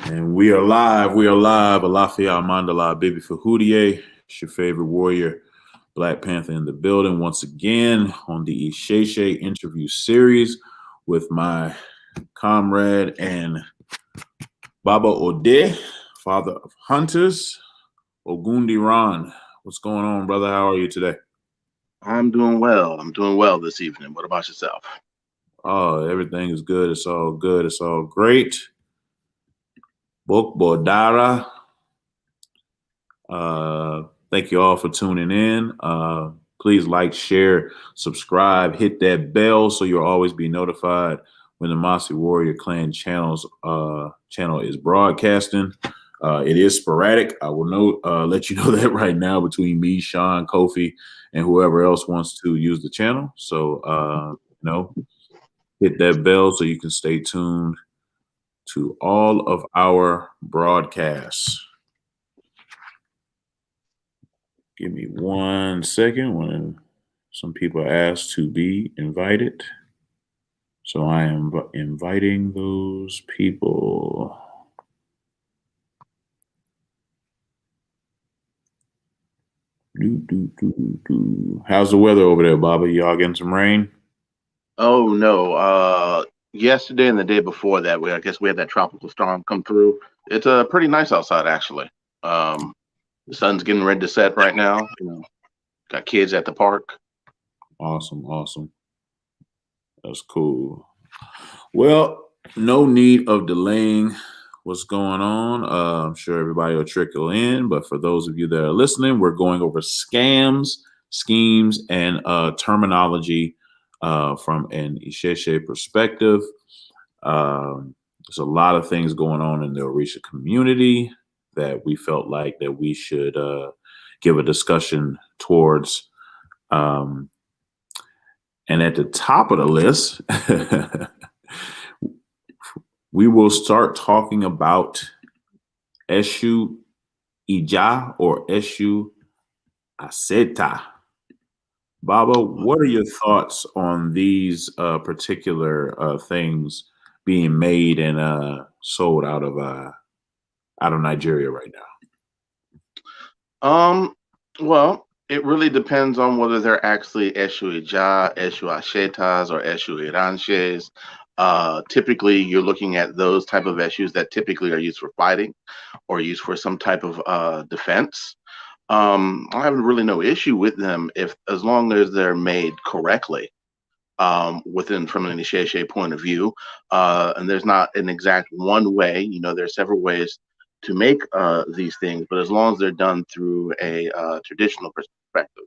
And we are live. We are live. Alafia Mandala, Baby Fahudie. It's your favorite warrior, Blak Pantha in the building once again on the Isheshe interview series with my comrade and Baba Ode, father of hunters, Ogundiran. What's going on, brother? How are you today? I'm doing well. I'm doing well this evening. What about yourself? Oh, everything is good. It's all good. It's all great. Bok Bodara. Thank you all for tuning in. Please like, share, subscribe, hit that bell so you'll always be notified when the Mossi Warrior Clan channel is broadcasting. It is sporadic. I will let you know that right now between me, Shawn, Kofi, and whoever else wants to use the channel. So, hit that bell so you can stay tuned to all of our broadcasts. Give me 1 second when some people are asked to be invited. So I am inviting those people. How's the weather over there, Baba? Y'all getting some rain? Oh no. Yesterday and the day before that, I guess we had that tropical storm come through. It's pretty nice outside actually. The sun's getting ready to set right now. Got kids at the park. Awesome. That's cool. Well, no need of delaying what's going on. I'm sure everybody will trickle in, but for those of you that are listening, we're going over scams, schemes, and terminology from an Isheshe perspective. There's a lot of things going on in the Orisa community that we felt like that we should give a discussion towards. And at the top of the list, we will start talking about Eshu Ija or Eshu Aseta. Baba, what are your thoughts on these particular things being made and sold out of Nigeria right now? Well, it really depends on whether they're actually Eshu Ija, Eshu Ashetas, or Eshu Iranshes. Typically, you're looking at those type of issues that typically are used for fighting or used for some type of defense. I have really no issue with them as long as they're made correctly from an Isheshe point of view. And there's not an exact one way. There's several ways to make these things, but as long as they're done through a traditional perspective,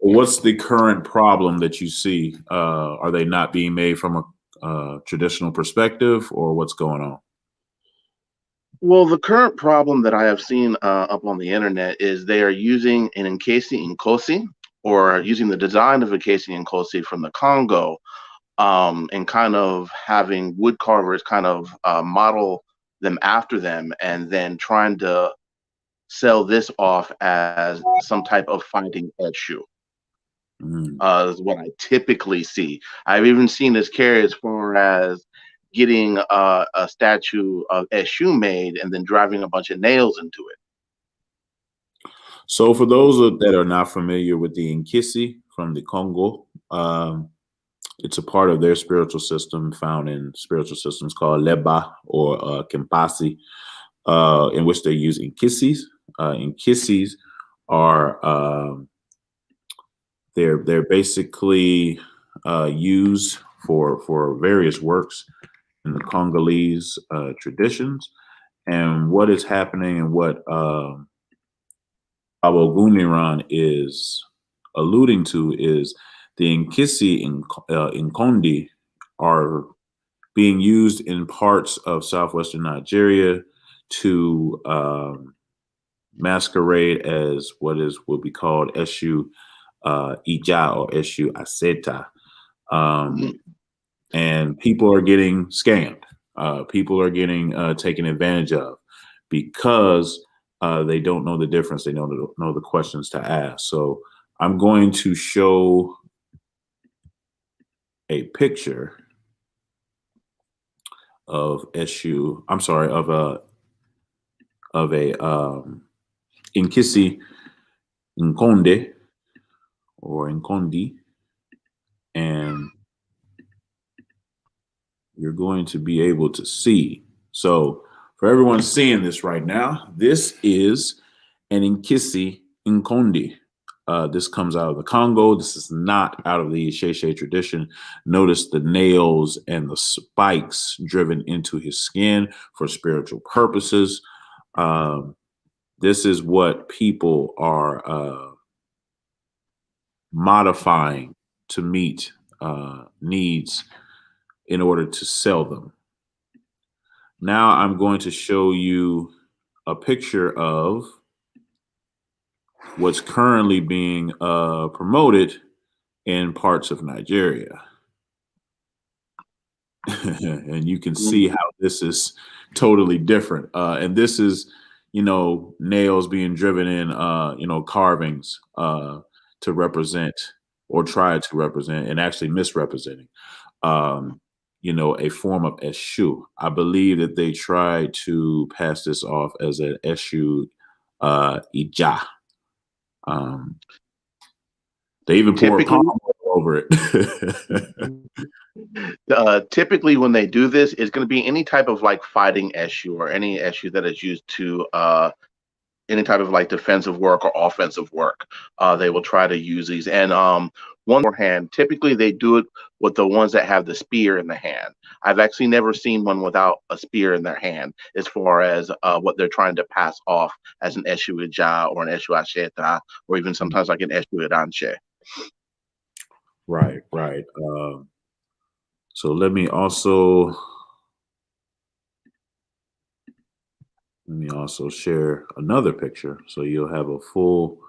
What's the current problem that you see? Are they not being made from a traditional perspective, or what's going on? Well, the current problem that I have seen up on the internet is they are using an Nkesi Nkosi, or using the design of Nkesi Nkosi from the Congo, and kind of having wood carvers kind of model them after them, and then trying to sell this off as some type of fighting Eshu. Is what I typically see. I've even seen this carry as far as getting a statue of Eshu made and then driving a bunch of nails into it. So for those that are not familiar with the Nkisi from the Congo, it's a part of their spiritual system found in spiritual systems called Leba or Kempasi, in which they use Nkisis. Nkisis are they're basically used for various works in the Congolese traditions. And what is happening and what Ogundiran is alluding to is the Nkisi in Kondi are being used in parts of southwestern Nigeria to masquerade as what would be called Eshu Ija or Eshu Aseta. And people are getting scammed. People are getting taken advantage of because they don't know the difference. They don't know the questions to ask. So I'm going to show a picture of Eshu. I'm sorry, of a Inkisi Nkonde or Nkondi, and you're going to be able to see. So for everyone seeing this right now, this is an Inkisi Nkondi. This comes out of the Congo. This is not out of the Sheshe tradition. Notice the nails and the spikes driven into his skin for spiritual purposes. This is what people are modifying to meet needs in order to sell them. Now I'm going to show you a picture of what's currently being promoted in parts of Nigeria. And you can see how this is totally different. And this is, nails being driven in, carvings to represent or try to represent and actually misrepresenting, a form of Eshu. I believe that they tried to pass this off as an Eshu Ija. They even pour palm oil over it. Typically, when they do this, it's going to be any type of like fighting Eshu or any Eshu that is used to any type of like defensive work or offensive work. They will try to use these. And one more hand, typically they do it with the ones that have the spear in the hand. I've actually never seen one without a spear in their hand as far as what they're trying to pass off as an Eshu Ija or an Eshu Asheta or even sometimes like an Eshu Iranche. Right. So let me also share another picture so you'll have a full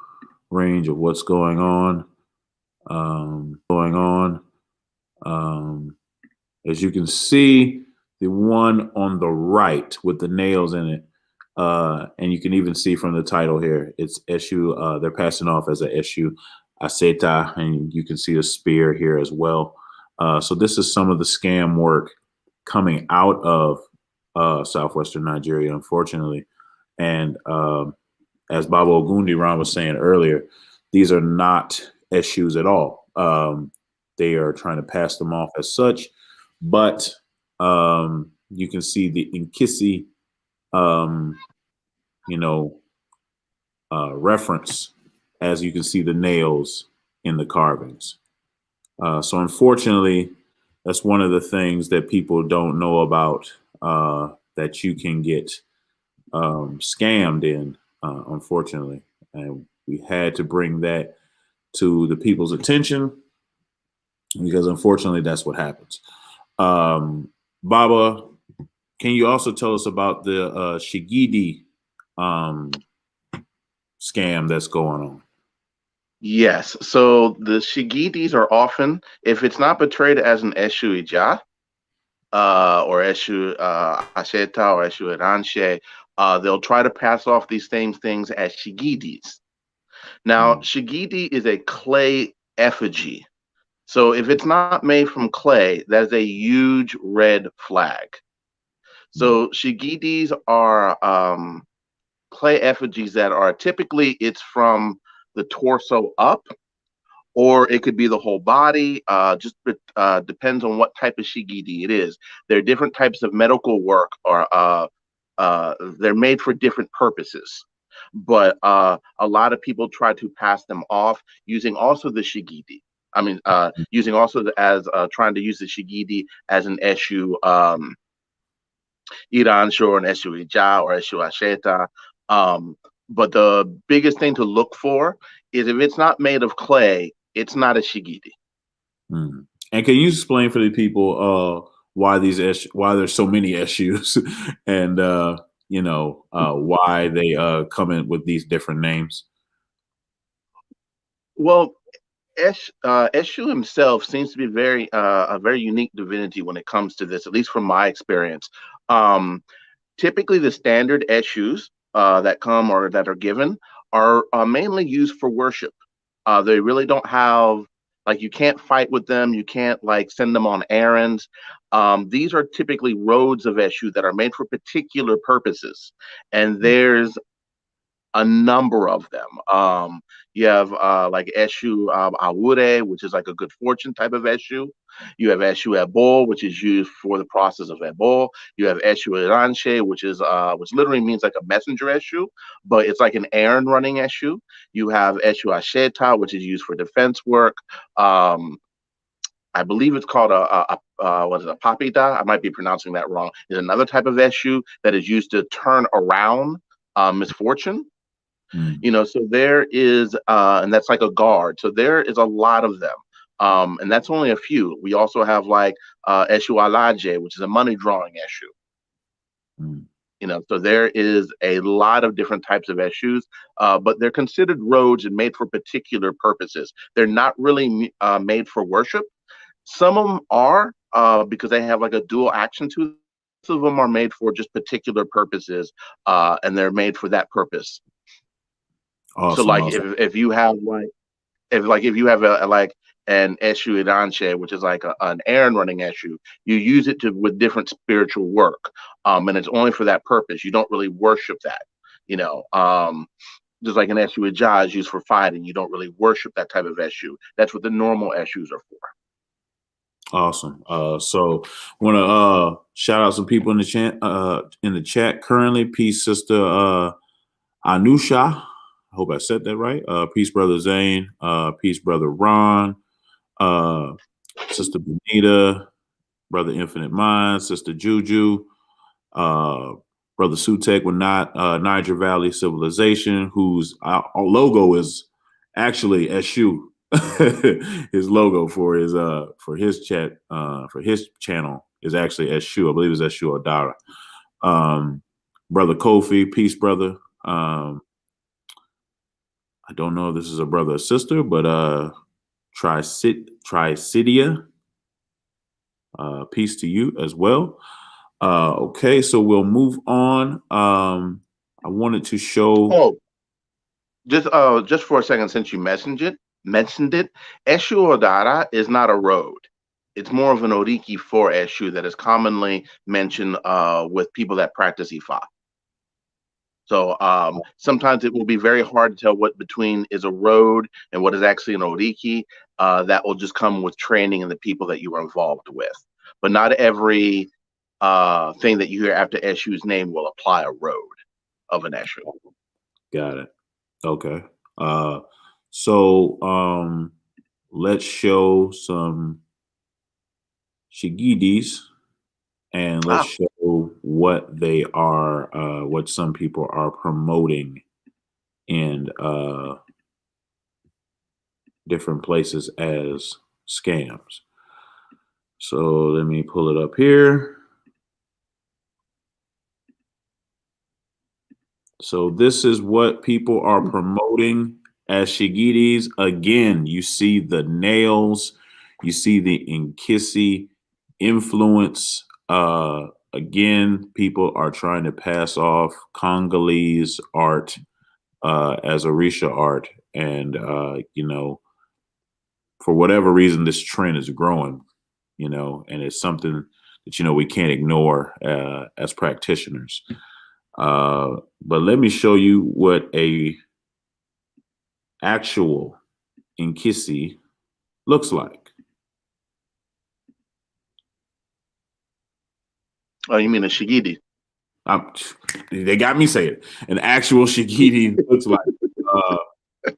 range of what's going on. As you can see, the one on the right with the nails in it, and you can even see from the title here, it's Eshu. They're passing off as a Eshu Aseta, and you can see a spear here as well. So this is some of the scam work coming out of southwestern Nigeria, unfortunately. And as Baba Ogundiran was saying earlier, these are not Eshus at all. They are trying to pass them off as such, but you can see the Inkisi, reference as you can see the nails in the carvings. So unfortunately, that's one of the things that people don't know about that you can get scammed in, unfortunately. And we had to bring that to the people's attention because unfortunately that's what happens. Baba, can you also tell us about the Shigidi scam that's going on? Yes. So the Shigidis are often, if it's not portrayed as an Eshu Ija or Eshu Asheta or Eshu Iranche, they'll try to pass off these same things as Shigidis. Now, Shigidi is a clay effigy. So if it's not made from clay, that's a huge red flag. So Shigidis are clay effigies that are typically it's from the torso up, or it could be the whole body. Just depends on what type of shigidi it is. There are different types of medical work, or they're made for different purposes. But a lot of people try to pass them off using also the shigidi. I mean, using also as trying to use the shigidi as an Eshu Iransho or an Eshu Ija or Eshu Asheta. But the biggest thing to look for is if it's not made of clay, it's not a shigidi. And can you explain for the people why there's so many Eshus and why they come in with these different names? Well, Eshu himself seems to be a very unique divinity when it comes to this, at least from my experience. Typically, the standard Eshus that come or that are given are mainly used for worship. They really don't have Like you can't fight with them. You can't like send them on errands. These are typically roads of Eshu that are made for particular purposes, and there's a number of them. You have like Eshu Awure, which is like a good fortune type of Eshu. You have Eshu Ebol, which is used for the process of Ebol. You have Eshu Iranche, which literally means like a messenger Eshu, but it's like an errand running Eshu. You have Eshu Asheta, which is used for defense work. I believe it's called what is it, a papita? I might be pronouncing that wrong. Is another type of Eshu that is used to turn around misfortune. So there is, and that's like a guard. So there is a lot of them. And that's only a few. We also have like Eshu Alaje, which is a money drawing Eshu. So there is a lot of different types of Eshus, but they're considered roads and made for particular purposes. They're not really made for worship. Some of them are because they have like a dual action to them. Some of them are made for just particular purposes, and they're made for that purpose. Awesome, so like awesome. if you have like if you have a like an Eshu Idanche, which is like an errand running Eshu, you use it with different spiritual work, and it's only for that purpose. You don't really worship that, just like an Eshu Ijah is used for fighting. You don't really worship that type of Eshu. That's what the normal Eshus are for. Awesome. So want to shout out some people in the chat currently. Peace, sister Anusha. I hope I said that right. Peace, brother Zane. Peace, brother Ron. Sister Benita. Brother Infinite Mind. Sister Juju. Brother Sutek with Niger Valley Civilization, whose logo is actually Eshu. His logo for his chat for his channel is actually Eshu. I believe it's Eshu Odara. Brother Kofi, peace, brother. I don't know if this is a brother or sister, but Tricidia, peace to you as well. Okay, so we'll move on. I wanted to show. Oh, just for a second, since you mentioned it, Eshu Odara is not a road. It's more of an oriki for Eshu that is commonly mentioned with people that practice Ifa. So sometimes it will be very hard to tell what between is a road and what is actually an oriki. That will just come with training and the people that you are involved with. But not every thing that you hear after Eshu's name will apply a road of an Eshu. Got it. Okay. So let's show some Shigidis and let's show what they are, what some people are promoting in different places as scams. So let me pull it up here. So this is what people are promoting as Shigidis. Again, you see the nails, you see the Nkisi influence. Again, people are trying to pass off Congolese art as Orisa art. And, for whatever reason, this trend is growing, and it's something that, we can't ignore as practitioners. But let me show you what a actual Nkisi looks like. Oh, you mean a Shigidi? They got me saying it. An actual Shigidi looks like.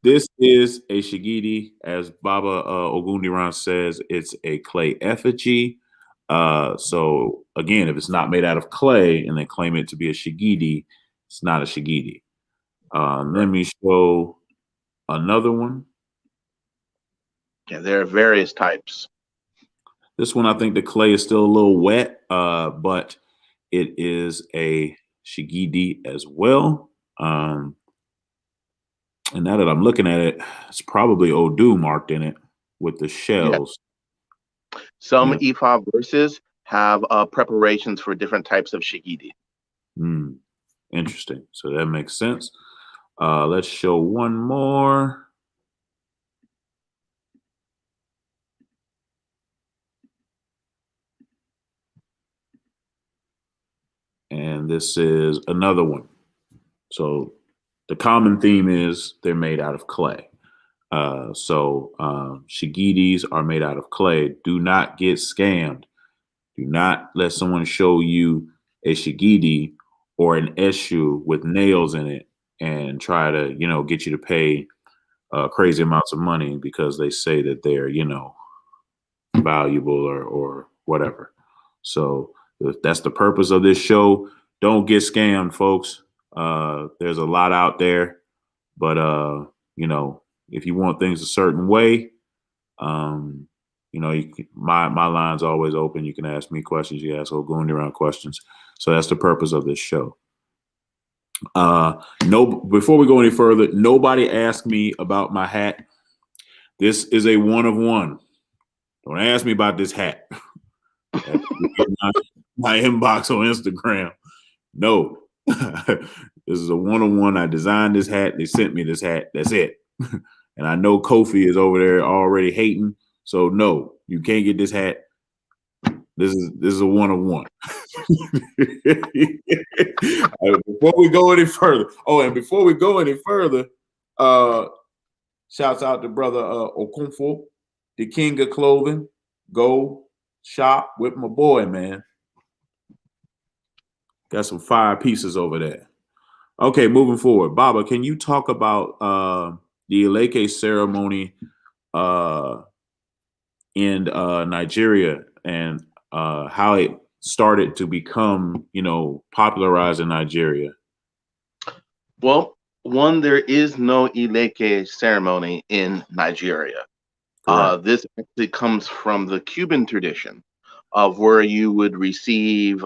This is a Shigidi, as Baba Ogundiran says. It's a clay effigy. So again, if it's not made out of clay and they claim it to be a Shigidi, it's not a Shigidi. Let me show another one. Yeah, there are various types. This one, I think the clay is still a little wet, but it is a Shigidi as well. And now that I'm looking at it, it's probably Odu marked in it with the shells. Yeah. Some Ifa verses have preparations for different types of Shigidi. Interesting. So that makes sense. Let's show one more. and this is another one. So the common theme is they're made out of clay. Shigidis are made out of clay. Do not get scammed. Do not let someone show you a shigidi or an eshu with nails in it and try to, get you to pay crazy amounts of money because they say that they're, valuable or whatever. So if that's the purpose of this show. Don't get scammed, folks. There's a lot out there, but if you want things a certain way, my line's always open. You can ask me questions. You ask Ogundiran questions. So that's the purpose of this show. Before we go any further, nobody asked me about my hat. This is a one of one. Don't ask me about this hat. my inbox on Instagram. No, this is a one-on-one. I designed this hat. They sent me this hat. That's it. And I know Kofi is over there already hating. So no, you can't get this hat. This is a one-on-one. Before we go any further. Oh, and before we go any further, shouts out to brother Okunfo, the king of clothing. Go shop with my boy, man. Got some fire pieces over there. Okay, moving forward. Baba, can you talk about the Eleke ceremony in Nigeria and how it started to become, popularized in Nigeria? Well, there is no Eleke ceremony in Nigeria. This actually comes from the Cuban tradition of where you would receive,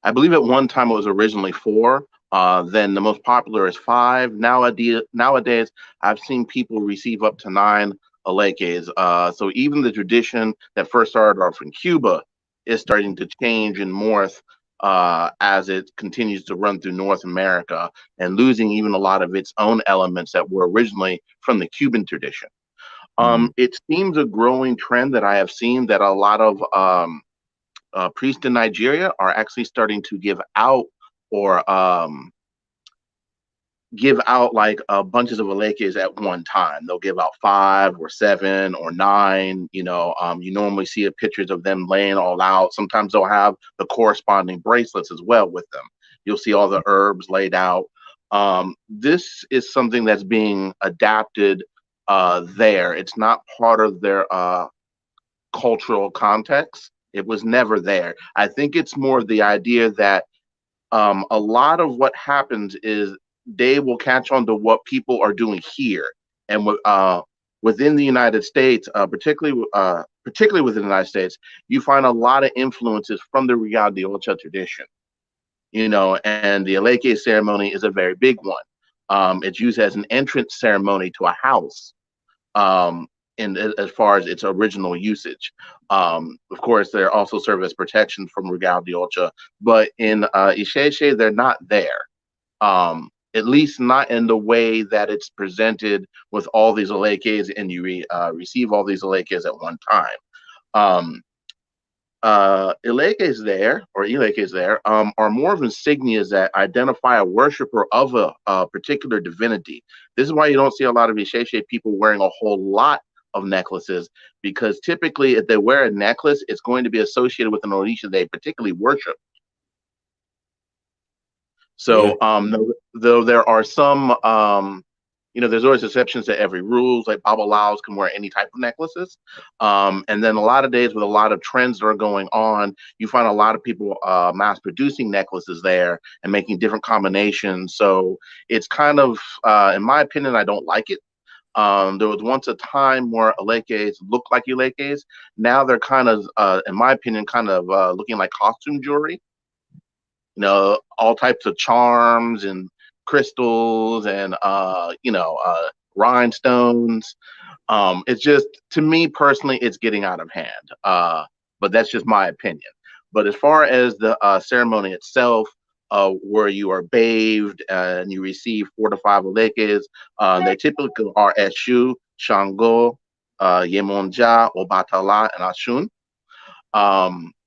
I believe at one time it was originally 4. Then the most popular is 5. Nowadays, I've seen people receive up to 9 Elekes. So even the tradition that first started off in Cuba is starting to change and morph as it continues to run through North America and losing even a lot of its own elements that were originally from the Cuban tradition. It seems a growing trend that I have seen that a lot of priests in Nigeria are actually starting to give out like bunches of Elekes at one time. They'll give out 5 or 7 or 9. You normally see pictures of them laying all out. Sometimes they'll have the corresponding bracelets as well with them. You'll see all the herbs laid out. This is something that's being adapted there. It's not part of their cultural context. It was never there. I think it's more of the idea that a lot of what happens is they will catch on to what people are doing here, and within the United States, particularly within the United States, you find a lot of influences from the Riyadh Ocha tradition. And the Eleke ceremony is a very big one. It's used as an entrance ceremony to a house. As far as its original usage. Of course, they also serve as protection from Riyadh Ocha, but in Isheshe, they're not there. At least not in the way that it's presented with all these Elekes and you receive all these Elekes at one time. Elekes there are more of insignias that identify a worshiper of a particular divinity. This is why you don't see a lot of Isheshe people wearing a whole lot of necklaces, because typically if they wear a necklace, it's going to be associated with an Orisa they particularly worship. So though there are some there's always exceptions to every rule. Like Babalaos can wear any type of necklaces. And then a lot of days with a lot of trends that are going on, you find a lot of people mass producing necklaces there and making different combinations. So it's kind of, in my opinion, I don't like it. There was once a time where Elekes looked like Elekes. Now they're kind of, in my opinion, looking like costume jewelry. All types of charms and crystals and rhinestones. It's just, to me personally, it's getting out of hand. But that's just my opinion. But as far as the ceremony itself, where you are bathed and you receive 4 to 5 Elekes, they typically are Eshu, Shango, Yemonja, Obatala, and Ashun.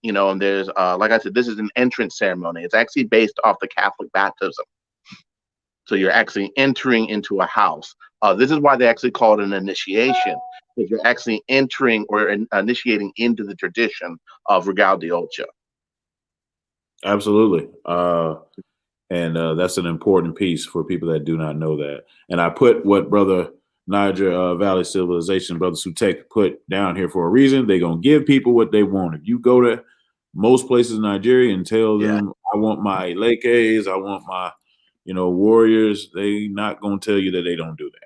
And there's like I said, this is an entrance ceremony. It's actually based off the Catholic baptism. So you're actually entering into a house. This is why they actually call it an initiation, because you're actually entering or initiating into the tradition of Regal de Ocha. Absolutely. And that's an important piece for people that do not know that. And I put what Brother Niger Valley Civilization, Brother Sutek, put down here for a reason. They're going to give people what they want. If you go to most places in Nigeria and tell them, I want my Lekes, I want my, warriors, they not going to tell you that they don't do that.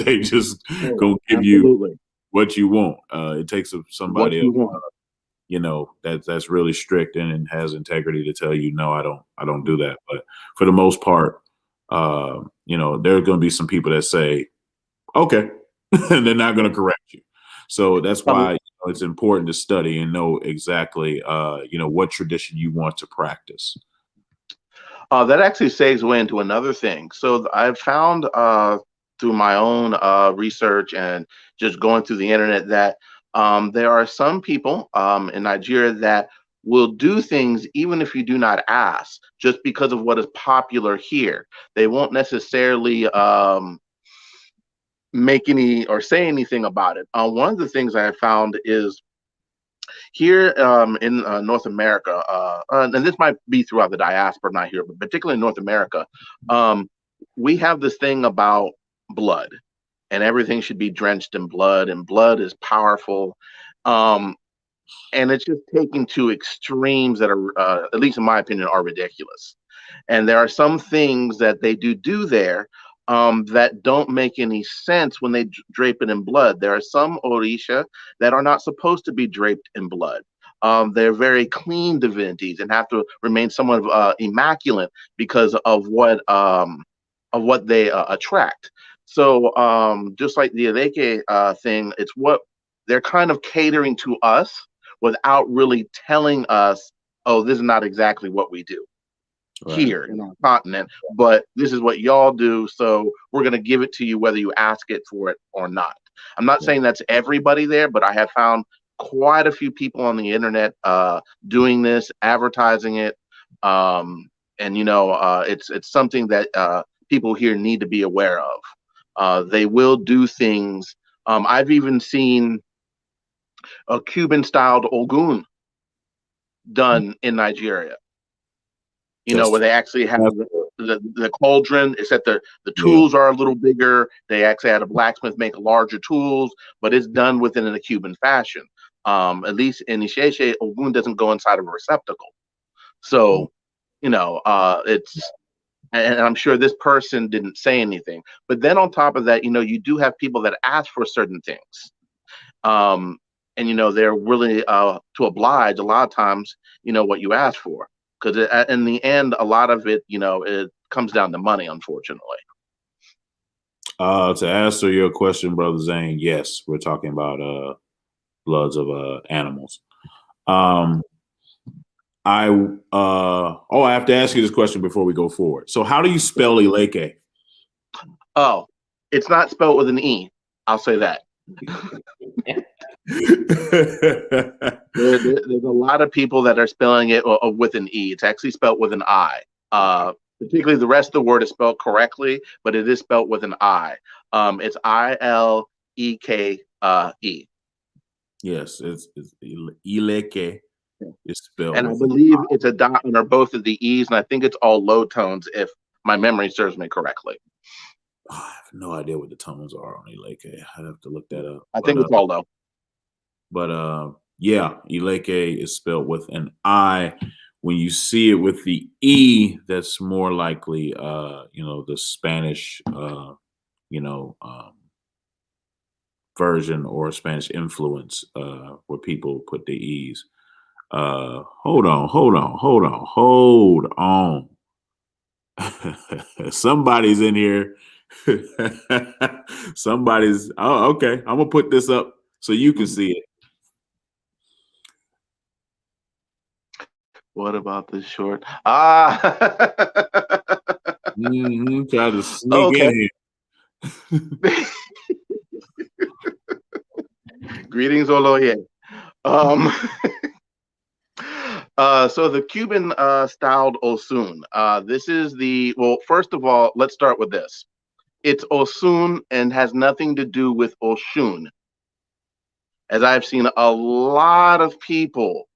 They just going to give you what you want. It takes somebody else, that's really strict and has integrity to tell you, no, I don't do that. But for the most part, there are going to be some people that say, okay, and they're not going to correct you. So that's why it's important to study and know exactly, what tradition you want to practice. That actually segues away into another thing. So I've found through my own research and just going through the internet that there are some people in Nigeria that will do things even if you do not ask, just because of what is popular here. They won't necessarily make any or say anything about it. One of the things I have found is here in North America, and this might be throughout the diaspora, not here, but particularly in North America, we have this thing about blood, and everything should be drenched in blood, and blood is powerful. And it's just taken to extremes that are, at least in my opinion, are ridiculous. And there are some things that they do there that don't make any sense when they drape it in blood. There are some Orisha that are not supposed to be draped in blood. They're very clean divinities and have to remain somewhat immaculate because of what they attract. So just like the Eleke thing, it's what they're kind of catering to us without really telling us, oh, this is not exactly what we do here in our continent, but this is what y'all do, so we're going to give it to you whether you ask it for it or not. I'm not saying that's everybody there, but I have found quite a few people on the internet doing this, advertising it, and it's something that people here need to be aware of. They will do things. I've even seen a Cuban-styled Ogun done in Nigeria. Where they actually have the cauldron, except the tools are a little bigger. They actually had a blacksmith make larger tools, but it's done within a Cuban fashion. At least in Isheshe, Ogun doesn't go inside of a receptacle. So, it's, and I'm sure this person didn't say anything. But then on top of that, you do have people that ask for certain things. And, they're willing to oblige a lot of times, what you ask for. Because in the end, a lot of it, it comes down to money, unfortunately. To answer your question, Brother Zane, yes, we're talking about bloods of animals. I have to ask you this question before we go forward. So how do you spell Eleke? Oh, it's not spelled with an E. I'll say that. There's a lot of people that are spelling it with an E. It's actually spelled with an I. Particularly the rest of the word is spelled correctly, but it is spelled with an I. It's Ileke. Yes, it's Ileke. It's spelled, and I believe it's a dot under both of the E's, and I think it's all low tones, if my memory serves me correctly. I have no idea what the tones are on Eleke. I'd have to look that up. I think it's all low. But yeah, Eleke is spelled with an I. When you see it with the E, that's more likely, the Spanish, version or Spanish influence, where people put the E's. Hold on. Somebody's in here. Okay. I'm gonna put this up so you can see it. What about this short? Try to sneak in here. Greetings, Oloye. So the Cuban styled Osun. This is well, first of all, let's start with this. It's Osun and has nothing to do with Oshun, as I've seen a lot of people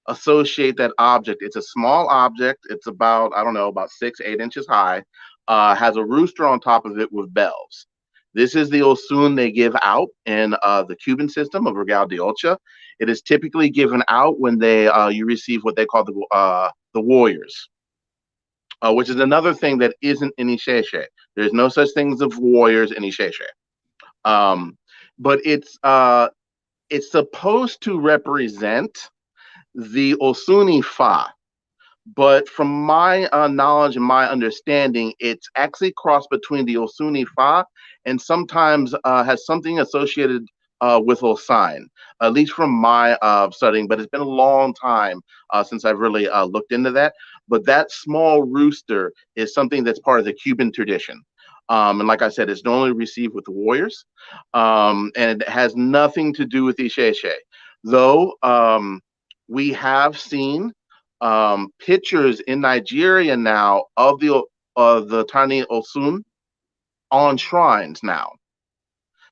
associate that object. It's a small object. It's about, I don't know, about 6, 8 inches high, has a rooster on top of it with bells. This is the Osun they give out in the Cuban system of Regal de Ocha. It is typically given out when you receive what they call the warriors, which is another thing that isn't in Isheshe. There's no such things of warriors in Isheshe. But it's supposed to represent the Osuni Fa. But from my knowledge and my understanding, it's actually crossed between the Osuni Fa and sometimes has something associated with Osign, at least from my studying. But it's been a long time since I've really looked into that. But that small rooster is something that's part of the Cuban tradition. And like I said, it's normally received with the warriors, and it has nothing to do with Isheshe. Though we have seen pictures in Nigeria now of the tiny Osun on shrines now.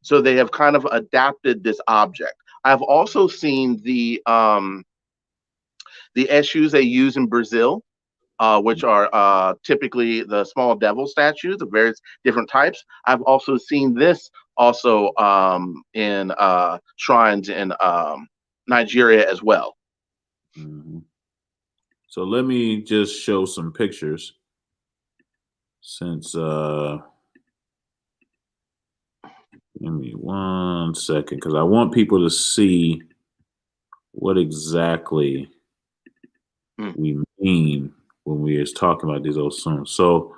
So they have kind of adapted this object. I've also seen the issues they use in Brazil, which are typically the small devil statues of various different types. I've also seen this also in shrines in Nigeria as well. Mm-hmm. So let me just show some pictures since give me 1 second because I want people to see what exactly we mean when we is talking about these Osun. So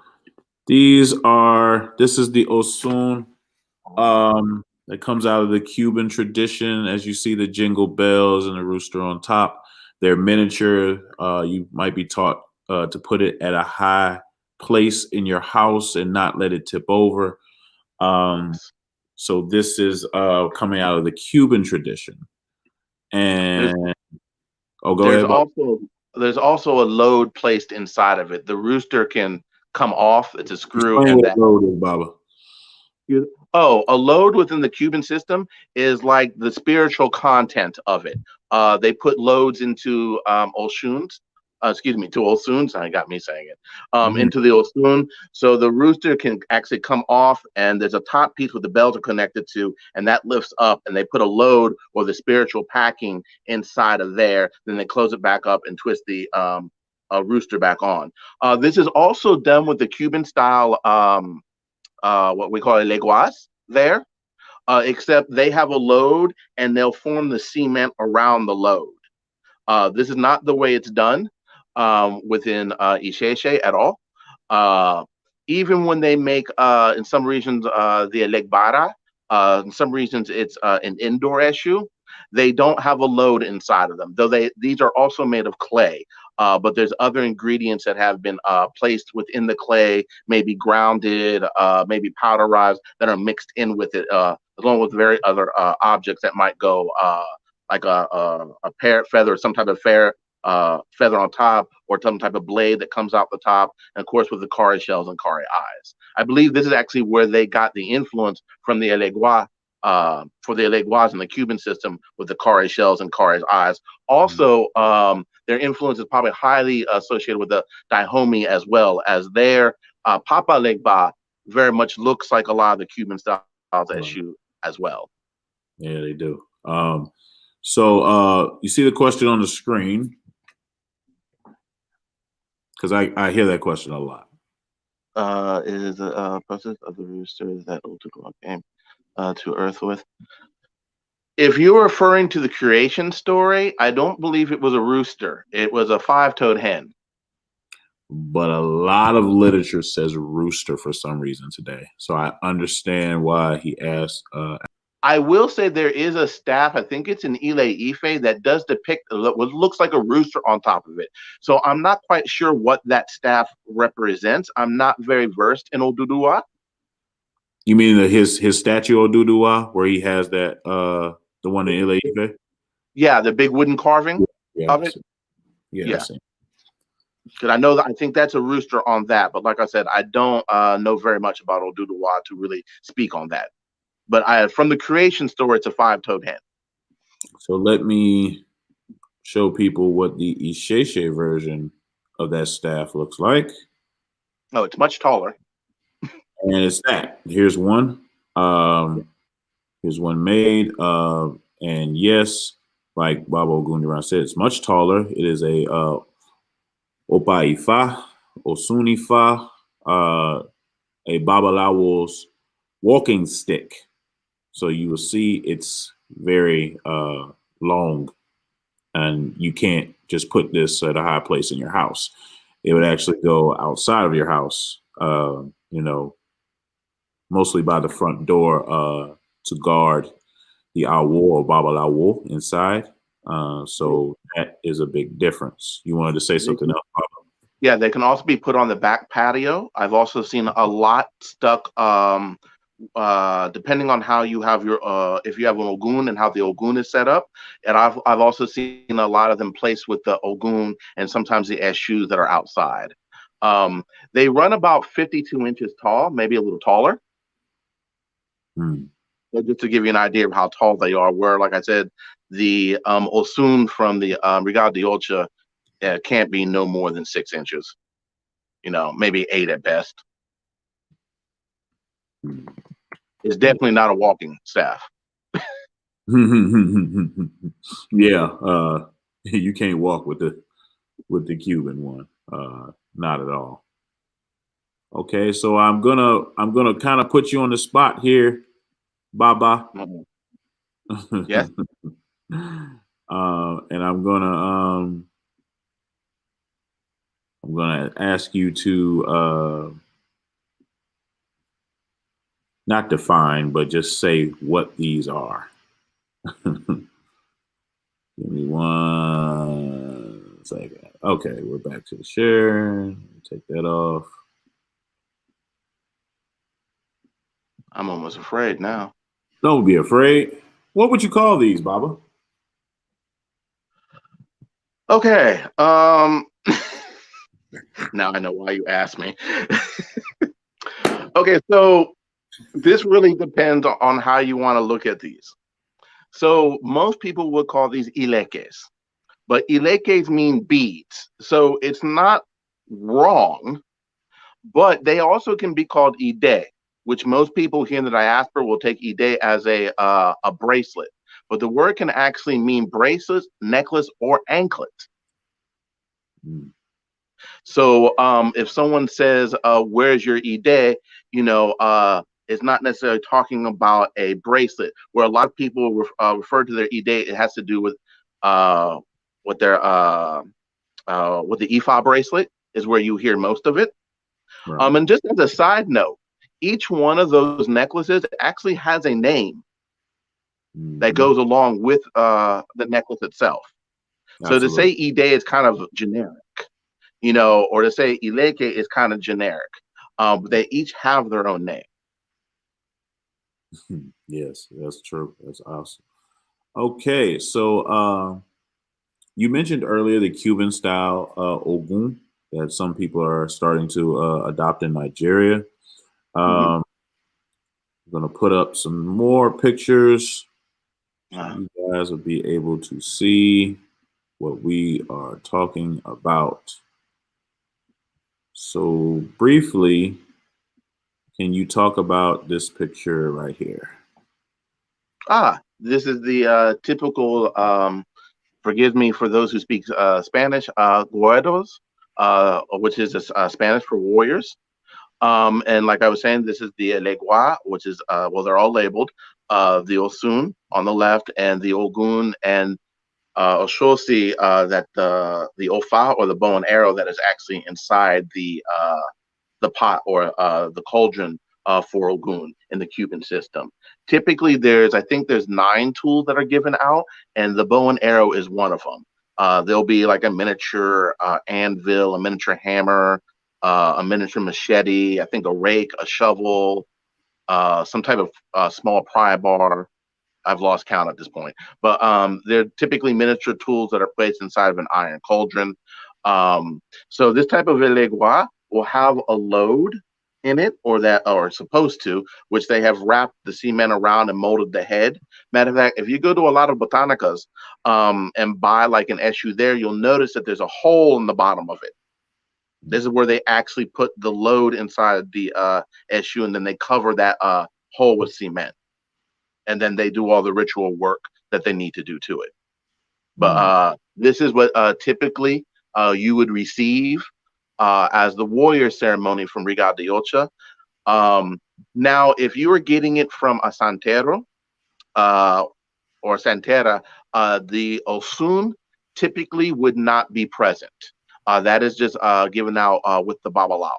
this is the Osun that comes out of the Cuban tradition. As you see the jingle bells and the rooster on top, they're miniature. You might be taught to put it at a high place in your house and not let it tip over. So this is coming out of the Cuban tradition. And go ahead. There's also a load placed inside of it. The rooster can come off. It's a screw. Explain what load is, Baba. A load within the Cuban system is like the spiritual content of it. They put loads into Olshuns. To Olsuns. I got me saying it. Into the Olsun. So the rooster can actually come off, and there's a top piece where the bells are connected to, and that lifts up, and they put a load or the spiritual packing inside of there. Then they close it back up and twist the rooster back on. This is also done with the Cuban style, what we call a leguas there, except they have a load and they'll form the cement around the load. This is not the way it's done within Isheshe at all. Even when they make, in some regions, the legbara, in some regions it's an indoor issue, they don't have a load inside of them, though these are also made of clay. But there's other ingredients that have been placed within the clay, maybe grounded, maybe powderized, that are mixed in with it, along with very other objects that might go like a parrot feather, some type of feather on top, or some type of blade that comes out the top, and of course with the cowrie shells and cowrie eyes. I believe this is actually where they got the influence from the elegua, for the eleguas in the Cuban system, with the cowrie shells and cowrie eyes. Also, their influence is probably highly associated with the Dahomey, as well as their Papa Legba very much looks like a lot of the Cuban styles issue as well. Yeah, they do. So you see the question on the screen, because I hear that question a lot. Is the process of the rooster that Otukwa came to Earth with? If you're referring to the creation story, I don't believe it was a rooster. It was a 5-toed hen. But a lot of literature says rooster for some reason today. So I understand why he asked. I will say there is a staff, I think it's in Ile Ife, that does depict what looks like a rooster on top of it. So I'm not quite sure what that staff represents. I'm not very versed in Oduduwa. You mean his statue Oduduwa, where he has that the one in Ile Ife? Yeah, the big wooden carving of it. Yeah, Yeah, that's it. because I think that's a rooster on that. But like I said, I don't know very much about Oduduwa to really speak on that. But from the creation store, it's a five-toed hen. So let me show people what the Isheshe version of that staff looks like. Oh, it's much taller. And it's that. Here's one. Here's one made. And yes, like Baba Ogundiran said, it's much taller. It is a Opa Ifa, Osunifa, a Babalawo's walking stick. So you will see it's very long, and you can't just put this at a high place in your house. It would actually go outside of your house, mostly by the front door to guard the awo or babalawo inside. So that is a big difference. You wanted to say something else, Baba? Yeah, they can also be put on the back patio. I've also seen a lot stuck, depending on how you have your, if you have an Ogun and how the Ogun is set up. And I've also seen a lot of them placed with the Ogun and sometimes the shoes that are outside. They run about 52 inches tall, maybe a little taller. Hmm. So just to give you an idea of how tall they are, where, like I said, the Osun from the Regal de Ocha can't be no more than 6 inches. Maybe 8 at best. It's definitely not a walking staff. Yeah, you can't walk with the Cuban one, not at all. Okay, so I'm gonna kind of put you on the spot here, Baba. Mhm. Yes. And I'm gonna ask you to not define, but just say what these are. Give me 1 second. Okay, we're back to the share. Take that off. I'm almost afraid now. Don't be afraid. What would you call these, Baba? Okay. Now I know why you asked me. Okay, so this really depends on how you want to look at these. So most people would call these ilekes, but ilekes mean beads. So it's not wrong, but they also can be called ide, which most people here in the diaspora will take ide as a bracelet. But the word can actually mean bracelet, necklace, or anklet. Mm. So if someone says, "Where's your ide?" It's not necessarily talking about a bracelet. Where a lot of people refer to their ide, it has to do with uh, what their with the Ifa bracelet is where you hear most of it. Right. And just as a side note, each one of those necklaces actually has a name that Mm-hmm. goes along with the necklace itself. So to say Absolutely. ide is kind of generic, or to say ileke is kind of generic. They each have their own name. Yes, that's true. That's awesome. Okay, so you mentioned earlier the Cuban style ogun that some people are starting to adopt in Nigeria. Mhm. I'm going to put up some more pictures so Uh, you guys will be able to see what we are talking about. So, briefly, can you talk about this picture right here? this is the typical. Forgive me for those who speak Spanish. Guerreros, which is Spanish for warriors. And like I was saying, this is the Legua, which is they're all labeled. The Osun on the left, and the Ogun and Oshosi, that the Ofa or the bow and arrow that is actually inside the pot or the cauldron for Ogun in the Cuban system. Typically, I think there's 9 tools that are given out, and the bow and arrow is one of them. There'll be like a miniature anvil, a miniature hammer, a miniature machete, I think a rake, a shovel, some type of small pry bar. I've lost count at this point. But they're typically miniature tools that are placed inside of an iron cauldron. So this type of elegua will have a load in it, or supposed to, which they have wrapped the cement around and molded the head. Matter of fact, if you go to a lot of botanicas and buy like an issue there, you'll notice that there's a hole in the bottom of it. This is where they actually put the load inside the issue, and then they cover that hole with cement, and then they do all the ritual work that they need to do to it. But this is what typically you would receive as the warrior ceremony from Regal de Ocha. Now, if you were getting it from a santero or santera, the Osun typically would not be present. That is just given out with the babalao,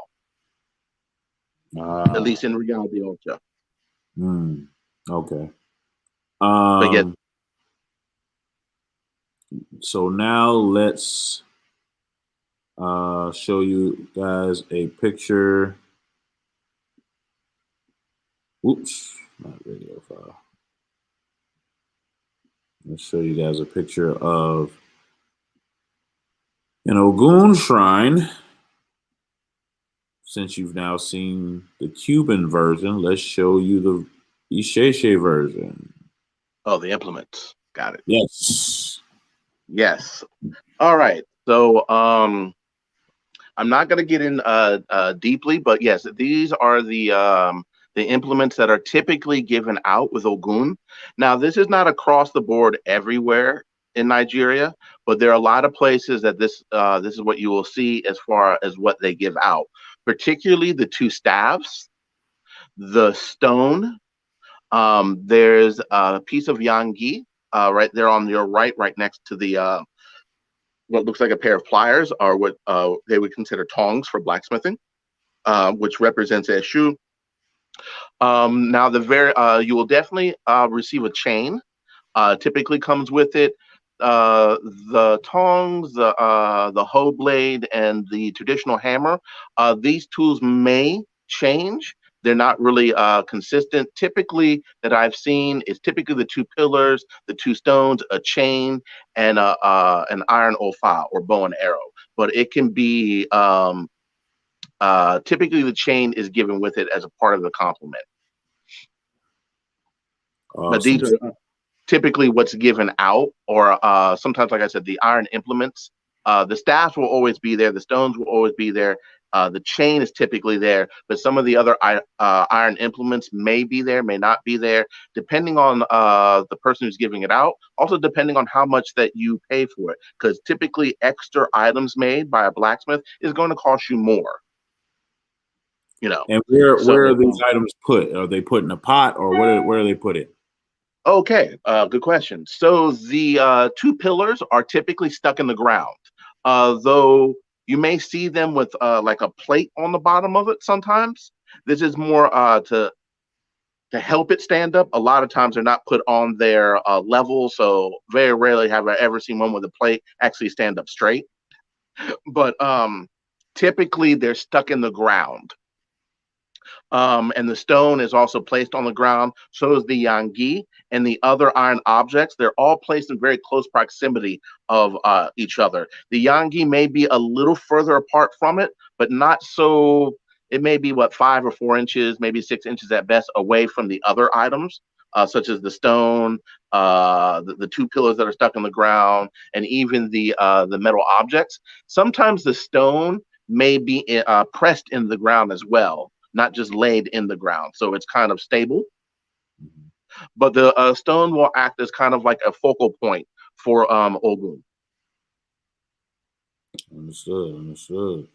at least in Regal de Ocha. Okay. But yes, so now let's show you guys a picture. Oops, not video file. Let's show you guys a picture of an Ogun shrine. Since you've now seen the Cuban version, let's show you the Isheshe version. Oh, the implements. Got it. Yes. Yes. All right. So I'm not going to get in deeply, but yes, these are the implements that are typically given out with Ogun. Now, this is not across the board everywhere in Nigeria, but there are a lot of places that this is what you will see as far as what they give out, particularly the two staves, the stone. There's a piece of yangi right there on your right next to the what looks like a pair of pliers, or what they would consider tongs for blacksmithing, which represents a shoe. Now, you will definitely receive a chain. Typically comes with it. The tongs, the hoe blade, and the traditional hammer. These tools may change. They're not really consistent. Typically, that I've seen is typically the two pillars, the two stones, a chain, and an iron ofa or bow and arrow. But it can be typically the chain is given with it as a part of the complement. Awesome. But these are typically what's given out, or sometimes, like I said, the iron implements. The staffs will always be there. The stones will always be there. The chain is typically there, but some of the other iron implements may be there, may not be there, depending on the person who's giving it out. Also, depending on how much that you pay for it, because typically extra items made by a blacksmith is going to cost you more. You know. And where are these items put? Are they put in a pot, or where are they put in? Okay, good question. So the two pillars are typically stuck in the ground, though you may see them with like a plate on the bottom of it sometimes. This is more to help it stand up. A lot of times they're not put on their level, so very rarely have I ever seen one with a plate actually stand up straight. But typically they're stuck in the ground. And the stone is also placed on the ground. So is the yangi and the other iron objects. They're all placed in very close proximity of each other. The yangi may be a little further apart from it, but not so. It may be 5 or 4 inches, maybe 6 inches at best, away from the other items, such as the stone, the two pillars that are stuck in the ground, and even the metal objects. Sometimes the stone may be pressed in the ground as well, not just laid in the ground. So it's kind of stable. But the stone will act as kind of like a focal point for Ogun. Understood.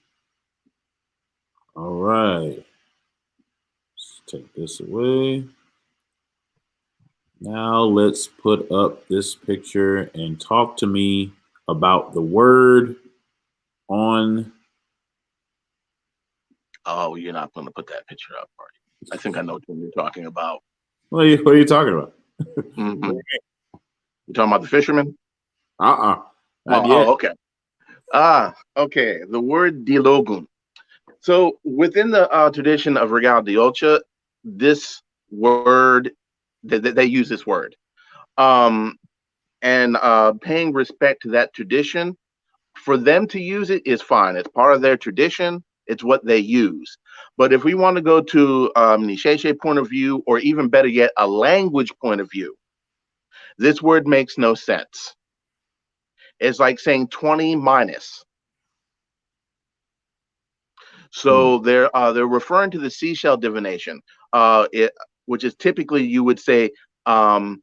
All right. Let's take this away. Now let's put up this picture and talk to me about the word on. Oh, you're not going to put that picture up, are you? I think I know what you're talking about. What are you talking about? Mm-hmm. You're talking about the fisherman? Not yet. Okay. Okay. The word dilogun. So within the tradition of Regal de Ocha, this word, they use this word. And paying respect to that tradition. For them to use it is fine. It's part of their tradition. It's what they use. But if we want to go to Nisheshe point of view, or even better yet, a language point of view, this word makes no sense. It's like saying 20 minus. So they're referring to the seashell divination, which is typically you would say erindilogun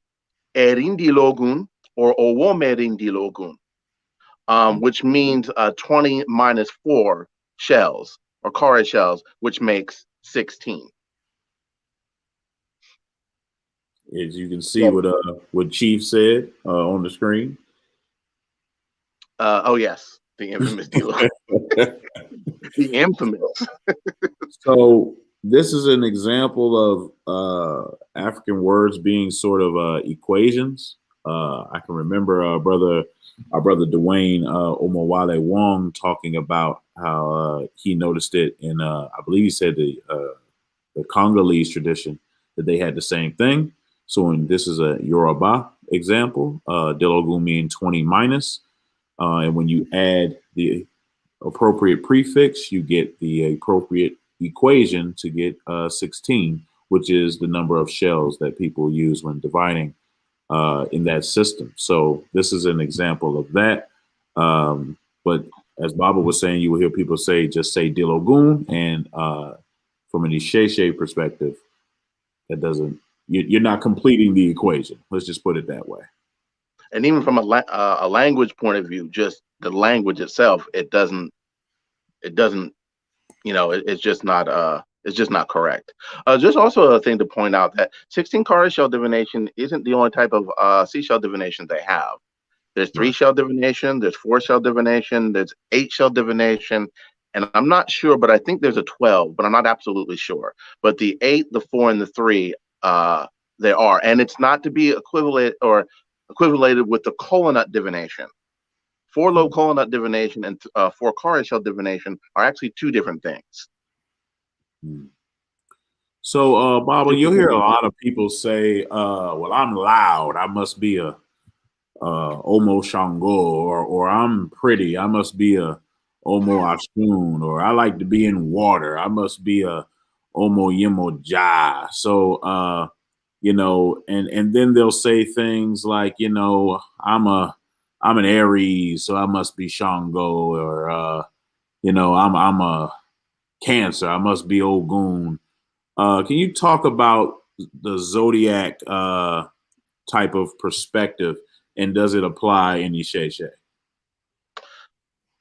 or owomerindilogun, which means 20 minus 4 shells or Kare shells, which makes 16. As you can see what Chief said on the screen. Oh yes, the infamous Dilo. The infamous. So this is an example of African words being sort of equations. I can remember our brother Dwayne Omowale Wong talking about how he noticed it in I believe he said the Congolese tradition that they had the same thing. So this is a Yoruba example. Dilogun mean 20 minus. And when you add the appropriate prefix, you get the appropriate equation to get 16, which is the number of shells that people use when dividing in that system. So this is an example of that. But as Baba was saying, you will hear people just say Dilogun. And from an Isheshe perspective, that doesn't, you're not completing the equation. Let's just put it that way. And even from a language point of view, just the language itself, it doesn't, it's just not correct. Just also a thing to point out that 16 Kare shell divination isn't the only type of seashell divination they have. There's 3 shell divination, there's 4 shell divination, there's 8 shell divination, and I'm not sure, but I think there's a 12, but I'm not absolutely sure. But the 8, the 4, and the 3, there are, and it's not to be equivalated with the kola nut divination. 4 low kola nut divination and 4 Kare shell divination are actually 2 different things. So, Baba, you'll hear a lot of people say, well, I'm loud. I must be a Omo Shango, or I'm pretty. I must be a Omo Ashun, or I like to be in water. I must be a Omo Yemo Ja. So, and then they'll say things like, I'm an Aries, so I must be Shango, or I'm a Cancer, I must be Ogun. Can you talk about the zodiac type of perspective, and does it apply in Isheshe?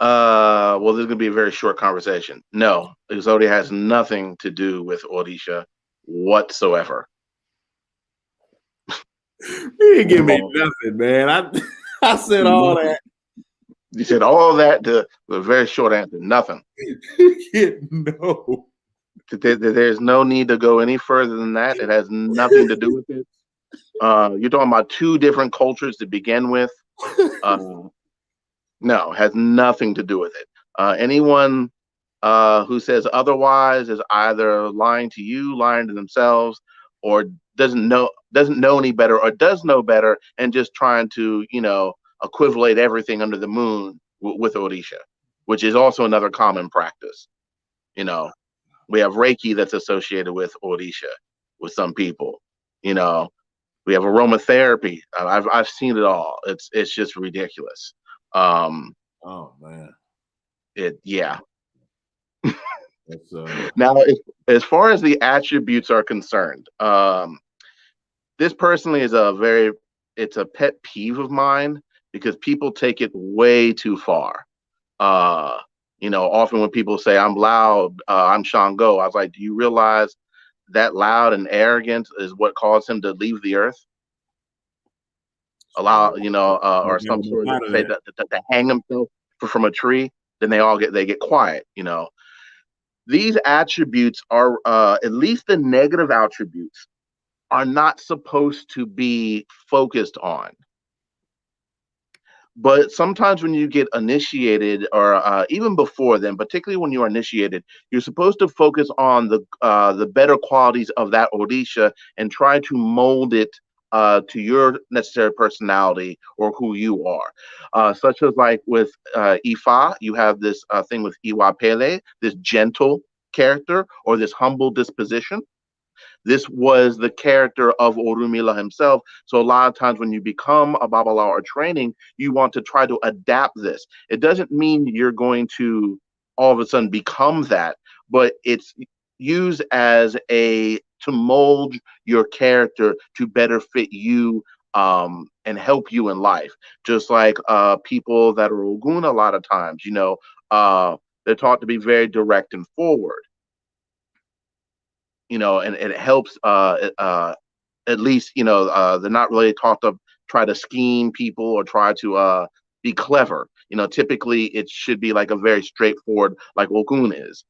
Well, this is going to be a very short conversation. No, the zodiac has nothing to do with Orisha whatsoever. You didn't give me nothing, man. I said all that. You said all that to a very short answer. Nothing. No. There's no need to go any further than that. It has nothing to do with it. You're talking about 2 different cultures to begin with. No, it has nothing to do with it. Anyone who says otherwise is either lying to you, lying to themselves, or doesn't know any better, or does know better and just trying to equivalate everything under the moon with Orisha, which is also another common practice. We have Reiki that's associated with Orisha with some people. We have aromatherapy. I've seen it all. It's just ridiculous. Oh man. Yeah. Now, as far as the attributes are concerned, this personally is it's a pet peeve of mine, because people take it way too far. Often when people say I'm loud, I'm Shango, I was like, do you realize that loud and arrogant is what caused him to leave the earth? Or some sort of say that to hang himself from a tree, then they get quiet. These attributes are, at least the negative attributes, are not supposed to be focused on. But sometimes when you get initiated, or even before then, particularly when you are initiated, you're supposed to focus on the better qualities of that Orisha and try to mold it to your necessary personality or who you are. Such as like with Ifa, you have this thing with Iwa Pele, this gentle character or this humble disposition. This was the character of Orunmila himself. So a lot of times when you become a Babalawo or training, you want to try to adapt this. It doesn't mean you're going to all of a sudden become that, but it's used as a to mold your character to better fit you and help you in life. Just like people that are Ogun a lot of times, they're taught to be very direct and forward, and it helps at least they're not really taught to try to scheme people or try to be clever. Typically it should be like a very straightforward, like Ogun is.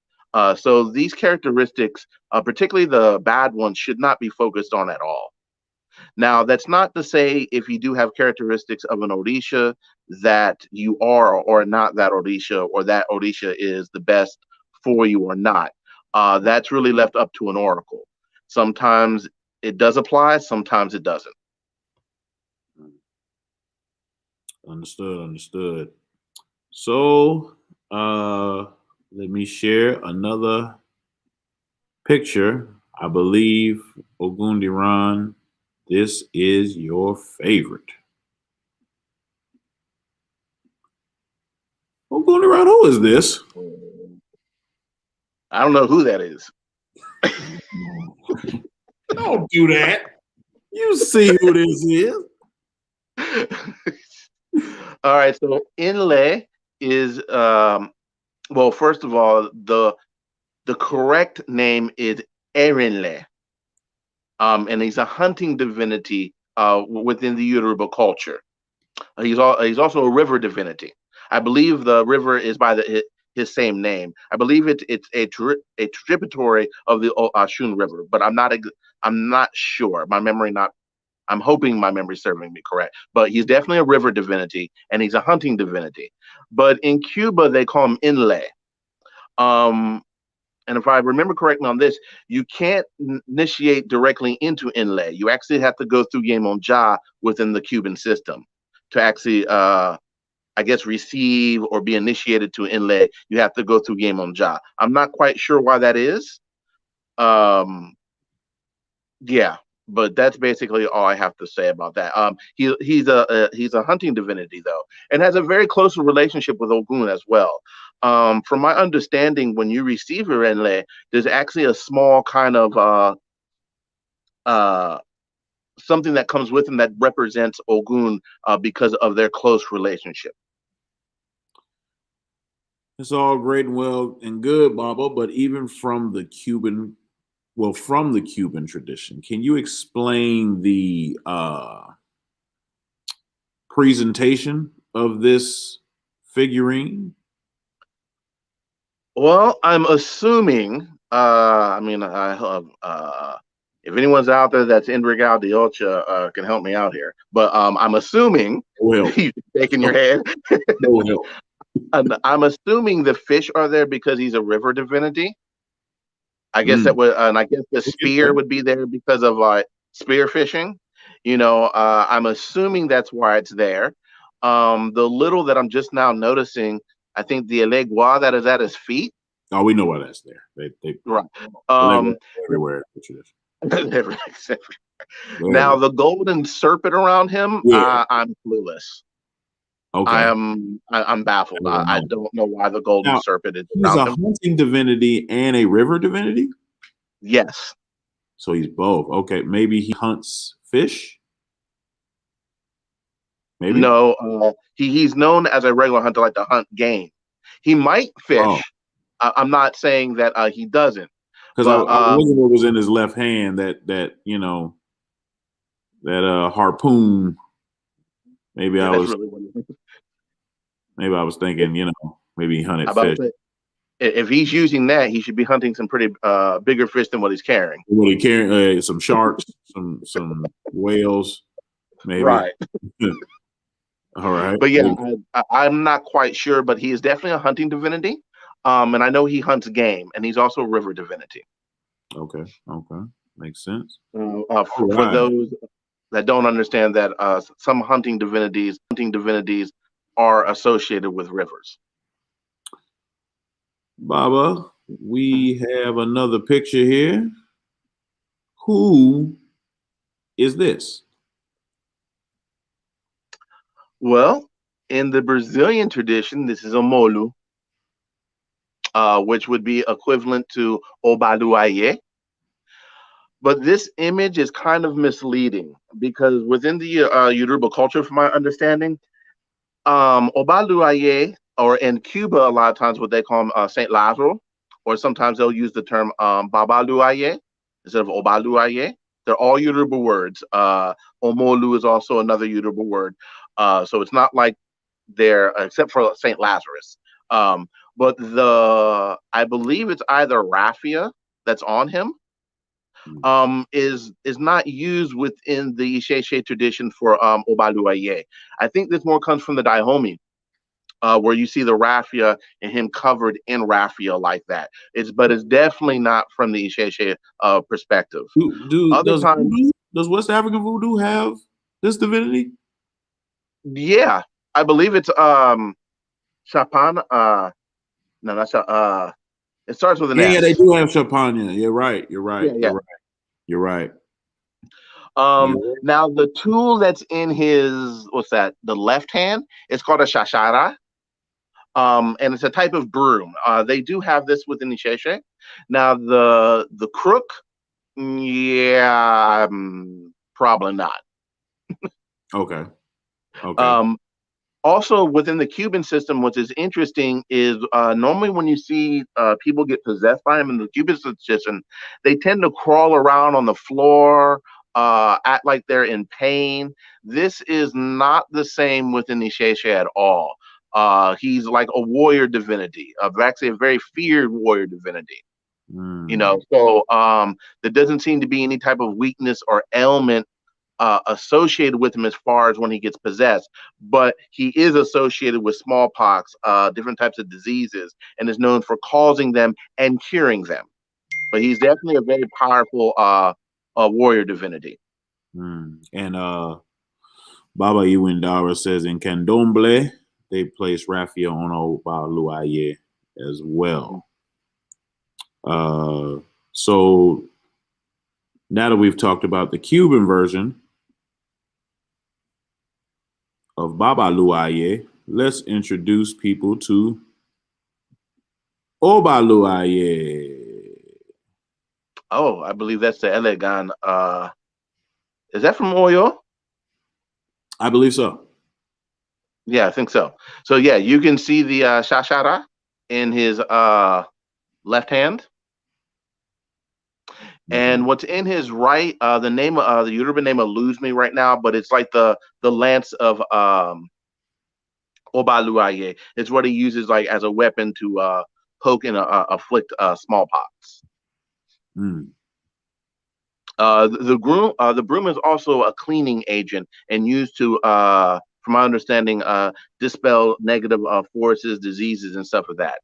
So these characteristics, particularly the bad ones, should not be focused on at all. Now, that's not to say if you do have characteristics of an Orisha that you are or not that Orisha, or that Orisha is the best for you or not. That's really left up to an oracle. Sometimes it does apply, sometimes it doesn't. Understood. So let me share another picture. I believe, Ogundiran, this is your favorite. Ogundiran, who is this? I don't know who that is. Don't do that. You see who this is. All right, so Inle is well, first of all, the correct name is Erinle. And he's a hunting divinity within the Yoruba culture. He's also a river divinity. I believe the river is by his same name. I believe it's a tributary of the Oshun River, but I'm not sure. I'm hoping my memory is serving me correct. But he's definitely a river divinity, and he's a hunting divinity. But in Cuba, they call him Inle. And if I remember correctly on this, you can't initiate directly into Inle. You actually have to go through Yemonja within the Cuban system to actually, I guess, receive or be initiated to Inle. You have to go through Yemonja. I'm not quite sure why that is. Yeah, but that's basically all I have to say about that. He's a hunting divinity though, and has a very close relationship with Ogun as well. From my understanding, when you receive Irenle, there's actually a small kind of something that comes with him that represents Ogun because of their close relationship. It's all great and well and good, Baba, but even from the Cuban tradition, can you explain the presentation of this figurine? Well, I'm assuming. If anyone's out there that's in Regal de Ocha, can help me out here. But I'm assuming Well, you're shaking your head. no help. I'm assuming the fish are there because he's a river divinity. I guess that would, and I guess the spear would be there because of spear fishing. I'm assuming that's why it's there. The little that I'm just now noticing, I think the elegua that is at his feet. Oh, we know why that's there. They right. Everywhere. Now the golden serpent around him, I'm clueless. Okay. I'm baffled. I don't know why the golden serpent is around him. He's a hunting divinity and a river divinity? Yes. So he's both. Okay. Maybe he hunts fish? Maybe? No, he's known as a regular hunter, like to hunt game. He might fish. Oh. I'm not saying that he doesn't. Because I wasn't what was in his left hand, that harpoon. Maybe I was thinking, maybe he hunted fish. If he's using that, he should be hunting some pretty bigger fish than what he's carrying. What he carrying? Some sharks, some whales, maybe. Right. All right. But yeah, I'm not quite sure, but he is definitely a hunting divinity. And I know he hunts game, and he's also a river divinity. Okay. Makes sense. For those that don't understand that some hunting divinities are associated with rivers. Baba, we have another picture here. Who is this? Well, in the Brazilian tradition, this is a molu, which would be equivalent to Obaluaye. But this image is kind of misleading because within the Yoruba culture, from my understanding, Obaluaye, or in Cuba, a lot of times what they call him Saint Lazaro, or sometimes they'll use the term Babaluaye instead of Obaluaye. They're all Yoruba words. Omolu is also another Yoruba word. So it's not like they're, except for Saint Lazarus. But I believe it's either raffia that's on him, is not used within the Isheshe tradition for Obaluaye. I think this more comes from the Dahomey, where you see the raffia and him covered in raffia like that. But it's definitely not from the Isheshe perspective. Does West African voodoo have this divinity? Yeah, I believe it's Shapan. No, that's it starts with an S. Yeah, they do have Chapanya. You're right. Yeah. You're right. Now the tool that's in his, what's that? The left hand, it's called a shashara. And it's a type of broom. They do have this within the Isheshe. Now the crook, yeah, probably not. Okay. Also, within the Cuban system, what is interesting is normally when you see people get possessed by him in the Cuban system, they tend to crawl around on the floor, act like they're in pain. This is not the same within the Isheshe at all. He's like a warrior divinity, actually a very feared warrior divinity. So there doesn't seem to be any type of weakness or ailment associated with him as far as when he gets possessed, but he is associated with smallpox, different types of diseases, and is known for causing them and curing them. But he's definitely a very powerful warrior divinity. And Baba Iwindara says in Candomblé, they place raffia on Obaluaye as well. So now that we've talked about the Cuban version of Baba Luaye, let's introduce people to Obaluaye. Oh, I believe that's the Elegan. Is that from Oyo? I believe so. Yeah, I think so. So yeah, you can see the shashara in his left hand. And what's in his right, the name of the Yoruba name eludes me right now, but it's like the lance of Obaluaye. It's what he uses like as a weapon to poke and afflict smallpox. The broom is also a cleaning agent and used to, from my understanding, dispel negative forces, diseases, and stuff like that.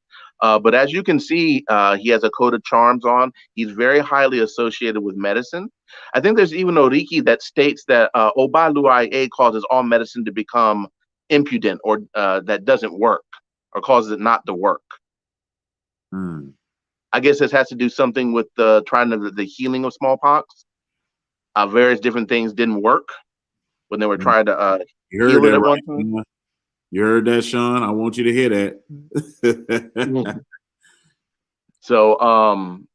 But as you can see, he has a coat of charms on. He's very highly associated with medicine. I think there's even Oriki that states that Obaluaye causes all medicine to become impudent, or that doesn't work, or causes it not to work. I guess this has to do something with the healing of smallpox. Various different things didn't work when they were trying to heal it at one time. You heard that, Shawn? I want you to hear that. So,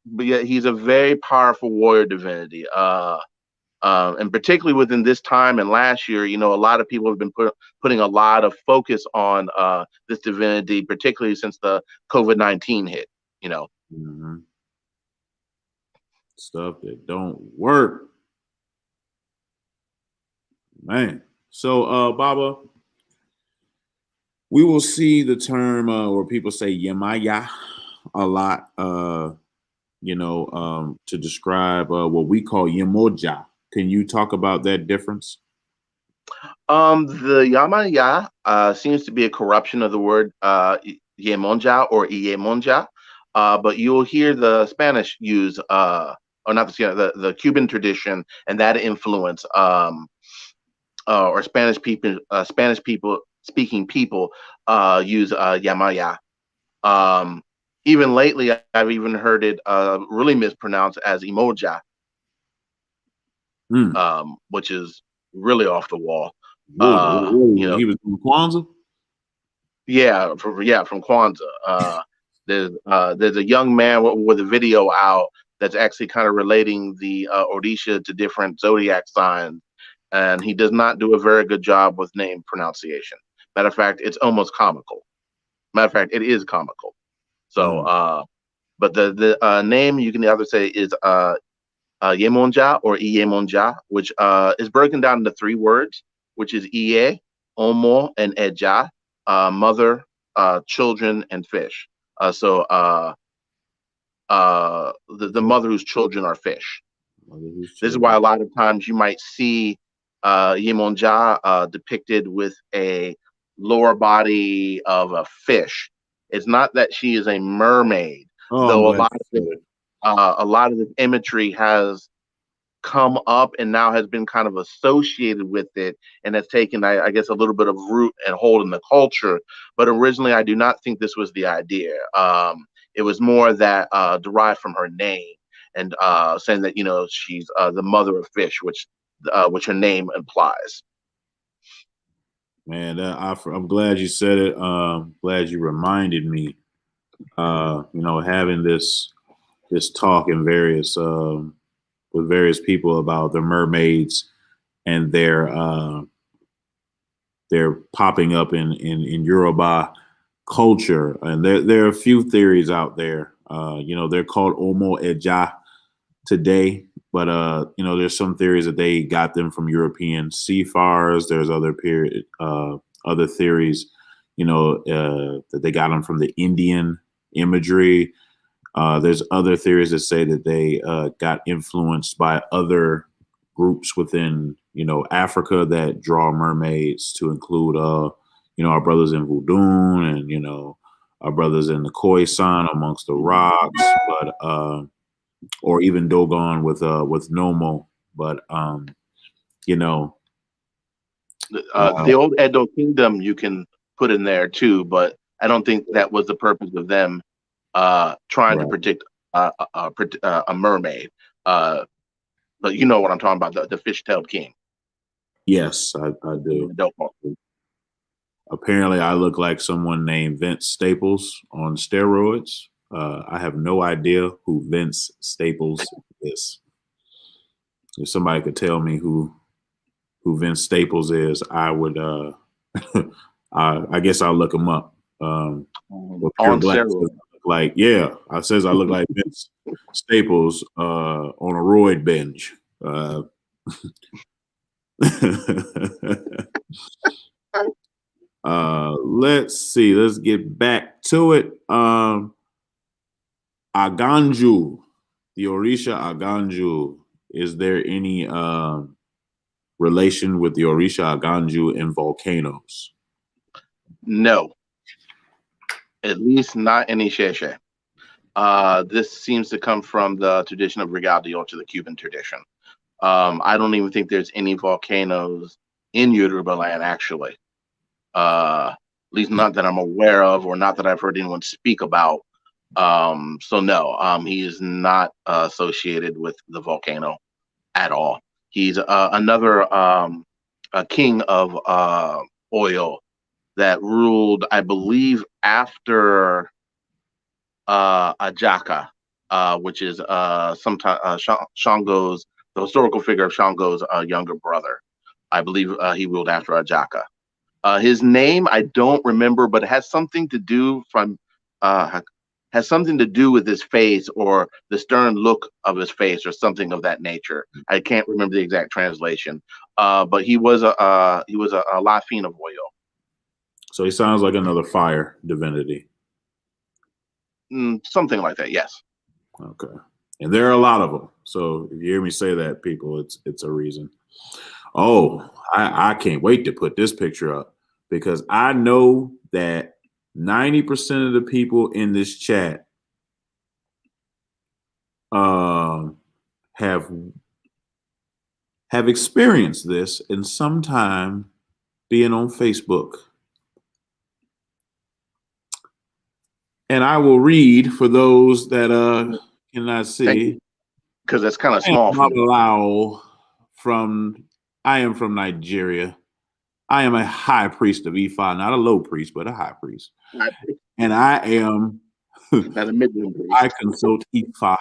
but yeah, he's a very powerful warrior divinity. And particularly within this time and last year, a lot of people have been putting a lot of focus on this divinity, particularly since the COVID-19 hit. Stuff that don't work, man. So, Baba, we will see the term where people say Yemaya a lot, to describe what we call Yemoja. Can you talk about that difference? The Yamaya seems to be a corruption of the word Yemonja or Yemonja, but you'll hear the Spanish use, or not the Cuban tradition, and that influence. or Spanish people speaking people use Yamaya. Um, Even lately, I've even heard it really mispronounced as Emoja, Hmm. which is really off the wall. Whoa. He was from Kwanzaa? From Kwanzaa. There's a young man with a video out that's actually kind of relating the Odisha to different zodiac signs, and he does not do a very good job with name pronunciation. Matter of fact, it's almost comical. Matter of fact, it is comical. So, Hmm. but the name you can either say is Yemonja or Iyemonja, which is broken down into three words, which is Iye, Omo, and Eja, mother, children, and fish. The mother whose children are fish. This is why a lot of times you might see Yemonja depicted with a lower body of a fish. It's not that she is a mermaid, Oh, I'm though glad you said it. a lot of this imagery has come up and now has been kind of associated with it and has taken, I guess, a little bit of root and hold in the culture. But originally, I do not think this was the idea. It was more that derived from her name and saying that she's the mother of fish, which her name implies. Man, I'm glad you said it. Glad you reminded me. Having this talk in various with various people about the mermaids and they're popping up in Yoruba culture, and there are a few theories out there. They're called Omo Eja today, but there's some theories that they got them from European seafarers. There's other theories, that they got them from the Indian imagery. There's other theories that say that they got influenced by other groups within, Africa that draw mermaids to include, our brothers in Voodoo and, our brothers in the Khoisan amongst the rocks, but or even Dogon with Nomo, but you know, The old Edo Kingdom you can put in there too, but I don't think that was the purpose of them trying to right. predict a mermaid. Uh, but you know what I'm talking about, the fish-tailed king. Yes, I do. Dopo. Apparently, I look like someone named Vince Staples on steroids. I have no idea who Vince Staples is. If somebody could tell me who Vince Staples is, I would. I guess I'll look him up. What Pure On Black says steroids. I look like, yeah, I says I look like Vince Staples on a roid binge. Let's see. Let's get back to it. Aganju, the Orisha Aganju. Is there any relation with the Orisha Aganju and volcanoes? No, at least not any Sheshe. This seems to come from the tradition of Regadio to the Cuban tradition. I don't even think there's any volcanoes in Yoruba land, actually. At least not that I'm aware of, or not that I've heard anyone speak about. So no, he is not associated with the volcano at all. He's another a king of oil that ruled, I believe, after Ajaka, which is sometimes Shango's, the historical figure of Shango's younger brother. I believe he ruled after Ajaka. His name I don't remember, but it uh, has something to do with his face or the stern look of his face or something of that nature. I can't remember the exact translation, but he was a Lafine of oil. So he sounds like another fire divinity. Something like that. Yes. Okay. And there are a lot of them. So if you hear me say that, people, it's a reason. Oh, I can't wait to put this picture up because I know that 90% of the people in this chat have have experienced this in some time being on Facebook. And I will read for those that cannot see. Because that's kind of I am small for me. Babalawo I am from Nigeria. I am a high priest of Ifa, not a low priest, but a high priest. And I am Not a midland priest. I consult Ifa,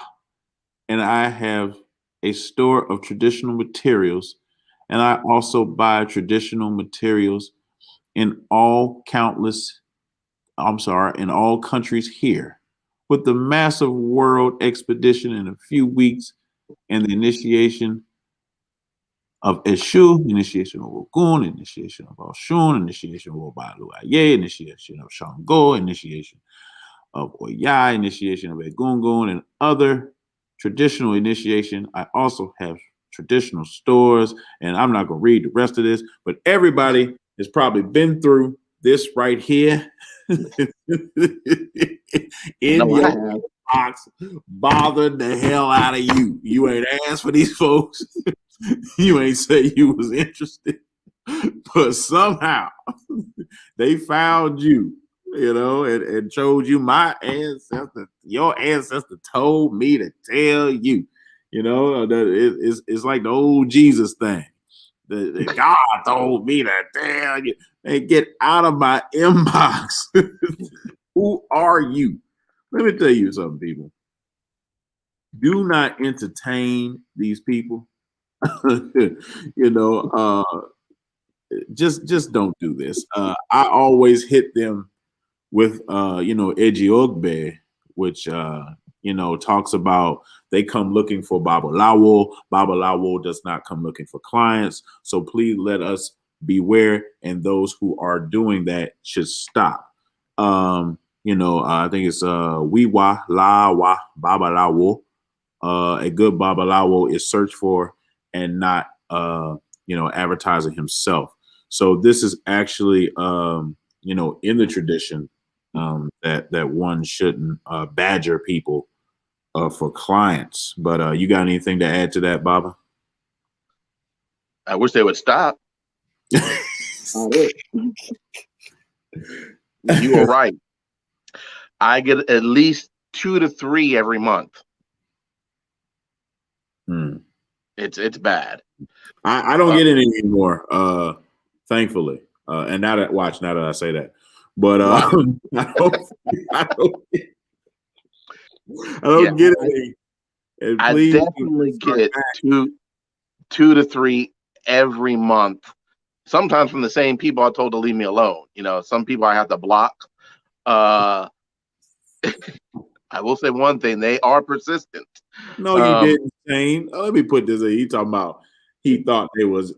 and I have a store of traditional materials, and I also buy traditional materials in all in all countries here. With the massive world expedition in a few weeks and the initiation of Eshu, initiation of Ogun, initiation of Oshun, initiation of Obalu Aye, initiation of Shango, initiation of Oya, initiation of Egungun, and other traditional initiation. I also have traditional stores, and I'm not going to read the rest of this, but everybody has probably been through this right here in your box, bothered the hell out of you. You ain't asked for these folks. You ain't say you was interested, but somehow they found you, and showed you my ancestor. Your ancestor told me to tell you, that it's like the old Jesus thing. The God told me to tell you. Hey, get out of my inbox. Who are you? Let me tell you something, people. Do not entertain these people. Just don't do this. I always hit them with Eji Ogbe, which talks about they come looking for Babalawo. Babalawo does not come looking for clients. So please let us beware, and those who are doing that should stop. I think it's Wiwa Lawa Babalawo. A good Babalawo is searched for and not advertising himself. So this is actually in the tradition that one shouldn't badger people for clients. But you got anything to add to that, Baba? I wish they would stop. You are right. I get at least 2 to 3 every month. It's bad. I don't get it anymore, thankfully. And now that I say that, but I don't get it. And I definitely get 2 to 3 every month. Sometimes from the same people I told to leave me alone. Some people I have to block. I will say one thing: they are persistent. No, you didn't, Shane. Let me put this in. He talking about he thought they was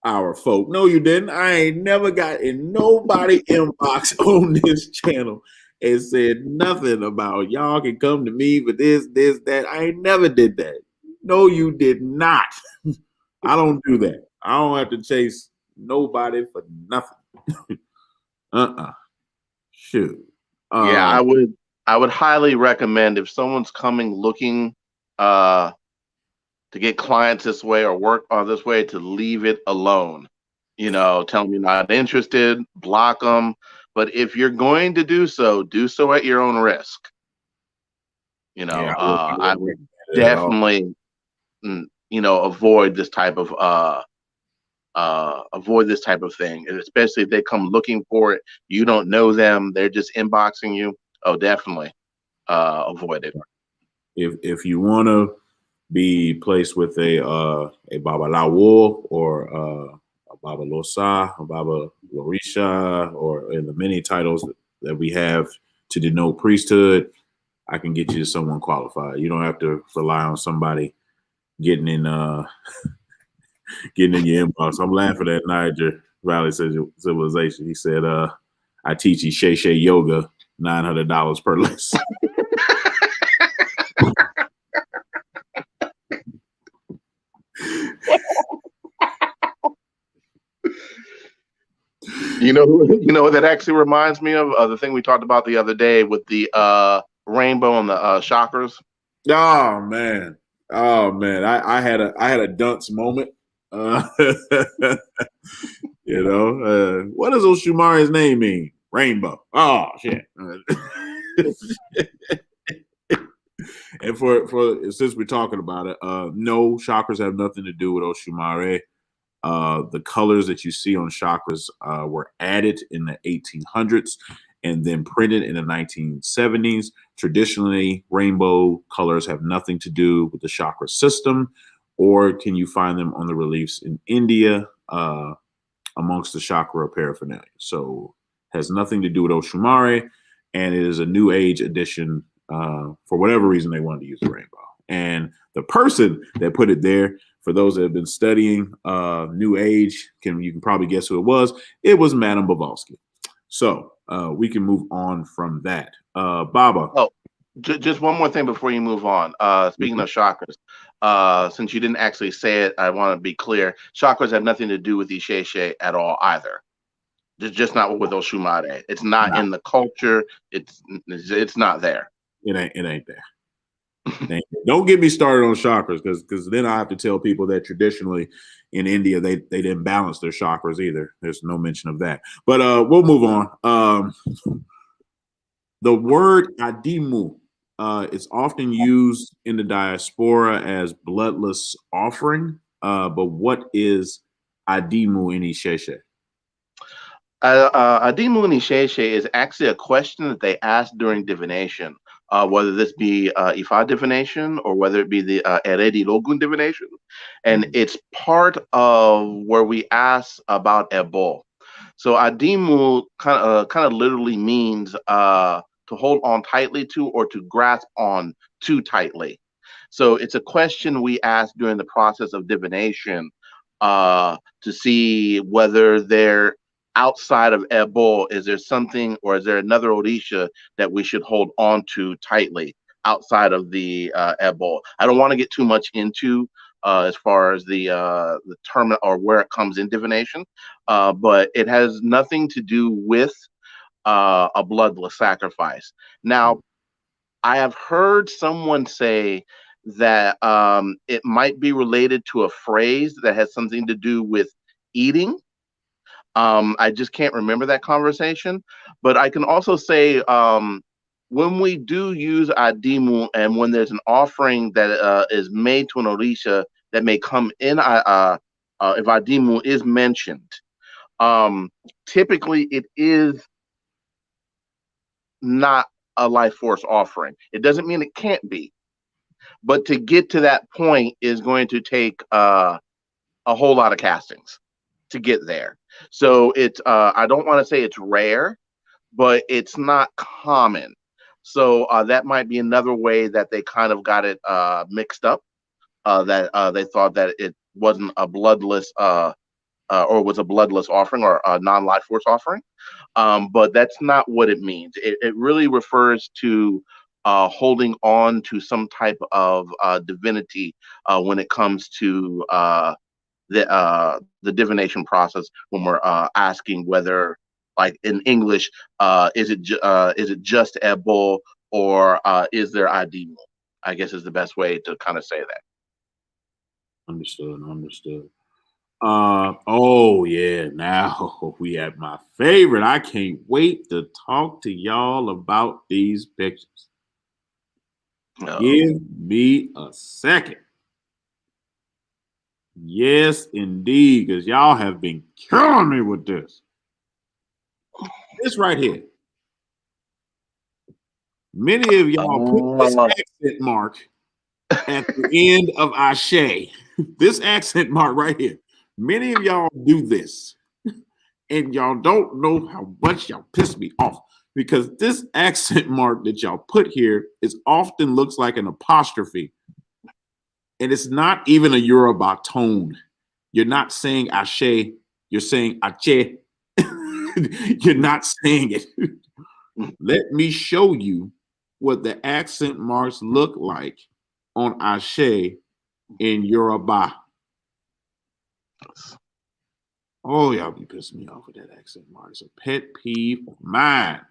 our folk. No, you didn't. I ain't never got in nobody inbox on this channel and said nothing about y'all can come to me for this, that. I ain't never did that. No, you did not. I don't do that. I don't have to chase nobody for nothing. Shoot. Yeah, I would highly recommend if someone's coming looking to get clients this way or work this way, to leave it alone. Tell them you're not interested, block them. But if you're going to do so at your own risk. I would definitely, avoid this type of thing, and especially if they come looking for it. You don't know them; they're just inboxing you. Oh, definitely avoid it. If you want to be placed with a Babalawo or a Babalosa, a Babalorisha, or in the many titles that we have to denote priesthood, I can get you to someone qualified. You don't have to rely on somebody getting in your inbox. I'm laughing at Niger Valley Civilization. He said, I teach you Shay yoga, $900 per lesson. You know what that actually reminds me of the thing we talked about the other day with the rainbow and the chakras. Oh man. I had a dunce moment Uh, what does Oshumare's name mean? Rainbow. Oh shit. And for since we're talking about it, no, chakras have nothing to do with Oshumare. The colors that you see on chakras were added in the 1800s and then printed in the 1970s. Traditionally, rainbow colors have nothing to do with the chakra system, or can you find them on the reliefs in India amongst the chakra paraphernalia? So has nothing to do with Oshumare, and it is a new age edition. For whatever reason, they wanted to use the rainbow. And the person that put it there, for those that have been studying New Age, you can probably guess who it was. It was Madame Blavatsky. So we can move on from that. Baba. Oh, just one more thing before you move on. Speaking of chakras, since you didn't actually say it, I want to be clear. Chakras have nothing to do with Isheshe at all either. Just not with Oshumare. It's not in the culture. It's not there. It ain't there. Don't get me started on chakras because then I have to tell people that traditionally in India they didn't balance their chakras either. There's no mention of that. But we'll move on. The word adimu is often used in the diaspora as bloodless offering. But what is adimu in Isheshe? Adimu Nisheshe is actually a question that they ask during divination, whether this be Ifa divination or whether it be the Eredi Logun divination. And it's part of where we ask about Ebo. So Adimu kind of literally means to hold on tightly to or to grasp on too tightly. So it's a question we ask during the process of divination to see whether they're outside of Ebo, is there something or is there another Orisha that we should hold on to tightly outside of the Ebo? I don't want to get too much into as far as the term or where it comes in divination, but it has nothing to do with a bloodless sacrifice. Now, I have heard someone say that it might be related to a phrase that has something to do with eating. I just can't remember that conversation, but I can also say when we do use Adimu and when there's an offering that is made to an Orisha that may come in, if Adimu is mentioned, typically it is not a life force offering. It doesn't mean it can't be, but to get to that point is going to take a whole lot of castings to get there. So it's I don't want to say it's rare, but it's not common. So that might be another way that they kind of got it mixed up. That they thought that it wasn't a bloodless or was a bloodless offering or a non-life force offering. But that's not what it means. It really refers to holding on to some type of divinity when it comes to the divination process when we're asking whether, like in English, is it just Ebo or is there Adimu? I guess is the best way to kind of say that. Understood. Oh yeah, now we have my favorite. I can't wait to talk to y'all about these pictures. Give me a second. Yes, indeed, because y'all have been killing me with this. This right here. Many of y'all put this accent mark at the end of Ashe. This accent mark right here. Many of y'all do this, and y'all don't know how much y'all piss me off because this accent mark that y'all put here is often looks like an apostrophe, and it's not even a Yoruba tone. You're not saying Ashe, you're saying Ache. You're not saying it. Let me show you what the accent marks look like on Ashe in Yoruba. Oh, y'all be pissing me off with that accent mark. It's a pet peeve of mine.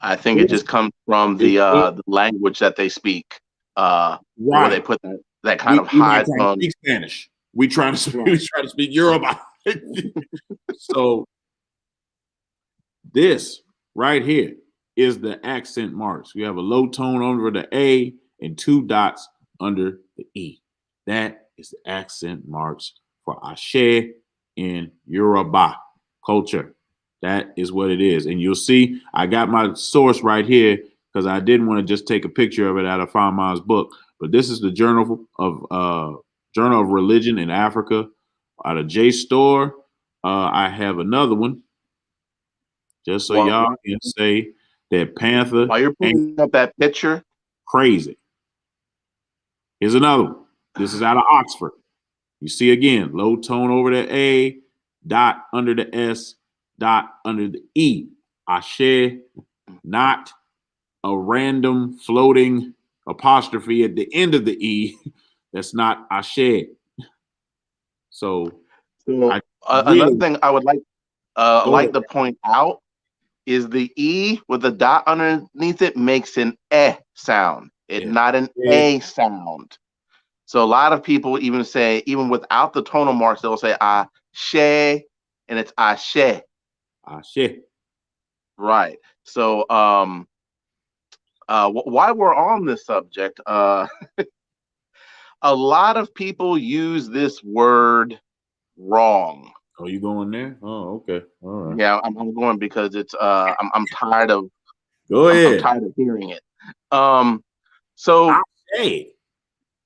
I think it just comes from the language that they speak. Where they put that kind of high tone. Speak Spanish. We trying to speak Yoruba. So this right here is the accent marks. You have a low tone over the A and 2 dots under the E. That is the accent marks for Ashe in Yoruba culture. That is what it is. And you'll see I got my source right here because I didn't want to just take a picture of it out of Fama's book. But this is the Journal of Religion in Africa out of JSTOR. I have another one just so y'all can say that Panther while you're putting up that picture, crazy. Here's another one. This is out of Oxford. You see again, low tone over the A, dot under the S, dot under the E. Ashe, not a random floating apostrophe at the end of the E. That's not Ashe. So another thing I would like to point out is the E with the dot underneath it makes an sound. It's not an A sound. So a lot of people even say, even without the tonal marks, they'll say Ashe, and it's Ashe. Ashe. Right. So while we're on this subject, a lot of people use this word wrong. Oh, you going there? Oh, okay. All right. Yeah, I'm going because it's I'm tired of. Go ahead. I'm tired of hearing it. So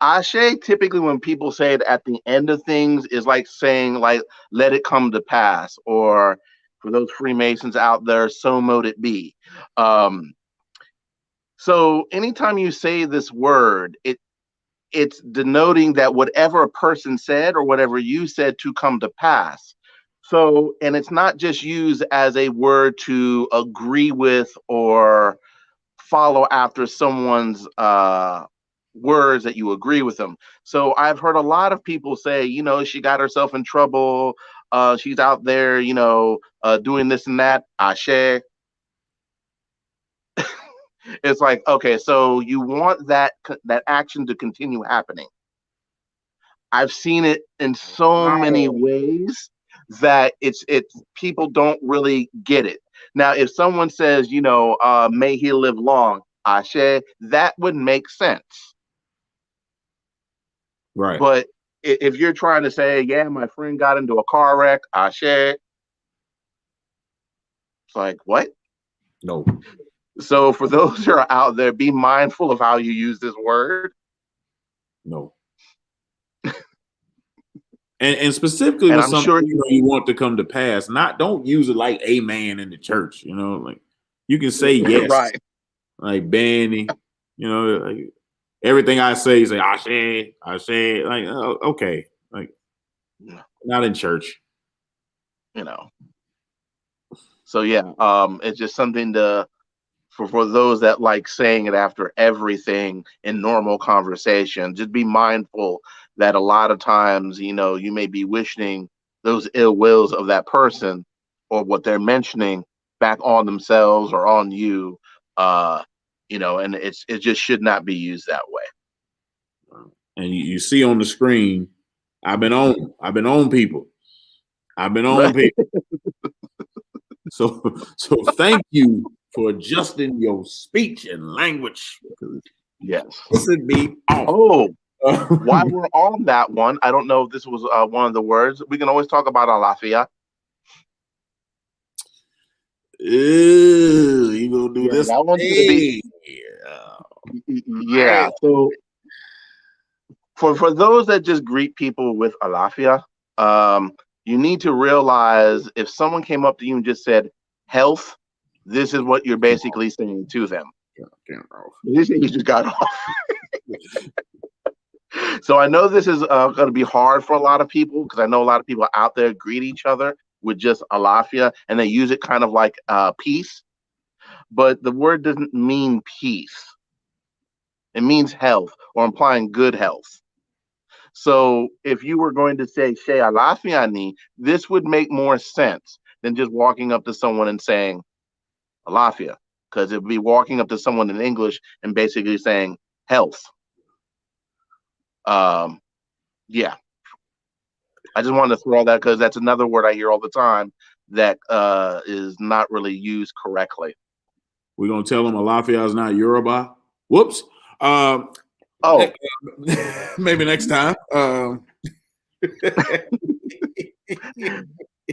Ashe typically when people say it at the end of things is like saying like let it come to pass, or for those Freemasons out there, so mote it be. So anytime you say this word, it's denoting that whatever a person said or whatever you said to come to pass. So, and it's not just used as a word to agree with or follow after someone's words that you agree with them. So I've heard a lot of people say, you know, she got herself in trouble. She's out there, you know, doing this and that. Ashe. It's like, okay, so you want that action to continue happening. I've seen it in so many ways that it's people don't really get it. Now, if someone says, you know, may he live long, Ashe, that would make sense. Right. But if you're trying to say, yeah, my friend got into a car wreck, Ashe, it's like, what? No. So for those who are out there, be mindful of how you use this word. No. And specifically and with I'm something sure you want to come to pass, don't use it like amen in the church, you know, like you can say yes, right, like Benny, you know, like everything I say, say Ashe, like okay, like not in church, you know. So yeah, it's just something to for those that like saying it after everything in normal conversation. Just be mindful that a lot of times, you know, you may be wishing those ill wills of that person or what they're mentioning back on themselves or on you. You know, and it just should not be used that way. And you see on the screen, I've been on people. So thank you for adjusting your speech and language. Yes. This would be off. Oh, while we're on that one, I don't know if this was one of the words. We can always talk about Alafia. Ew, you gonna do this? That one's gonna be. Yeah. So for those that just greet people with Alafia, you need to realize if someone came up to you and just said health, this is what you're basically saying to them. You just got off. So I know this is going to be hard for a lot of people because I know a lot of people out there greet each other with just Alafia and they use it kind of like peace. But the word doesn't mean peace. It means health or implying good health. So if you were going to say She Alafiani, this would make more sense than just walking up to someone and saying Alafia, because it would be walking up to someone in English and basically saying health. Yeah. I just wanted to throw that because that's another word I hear all the time that is not really used correctly. We're gonna tell them Alafia is not Yoruba. Whoops. Oh, Maybe next time.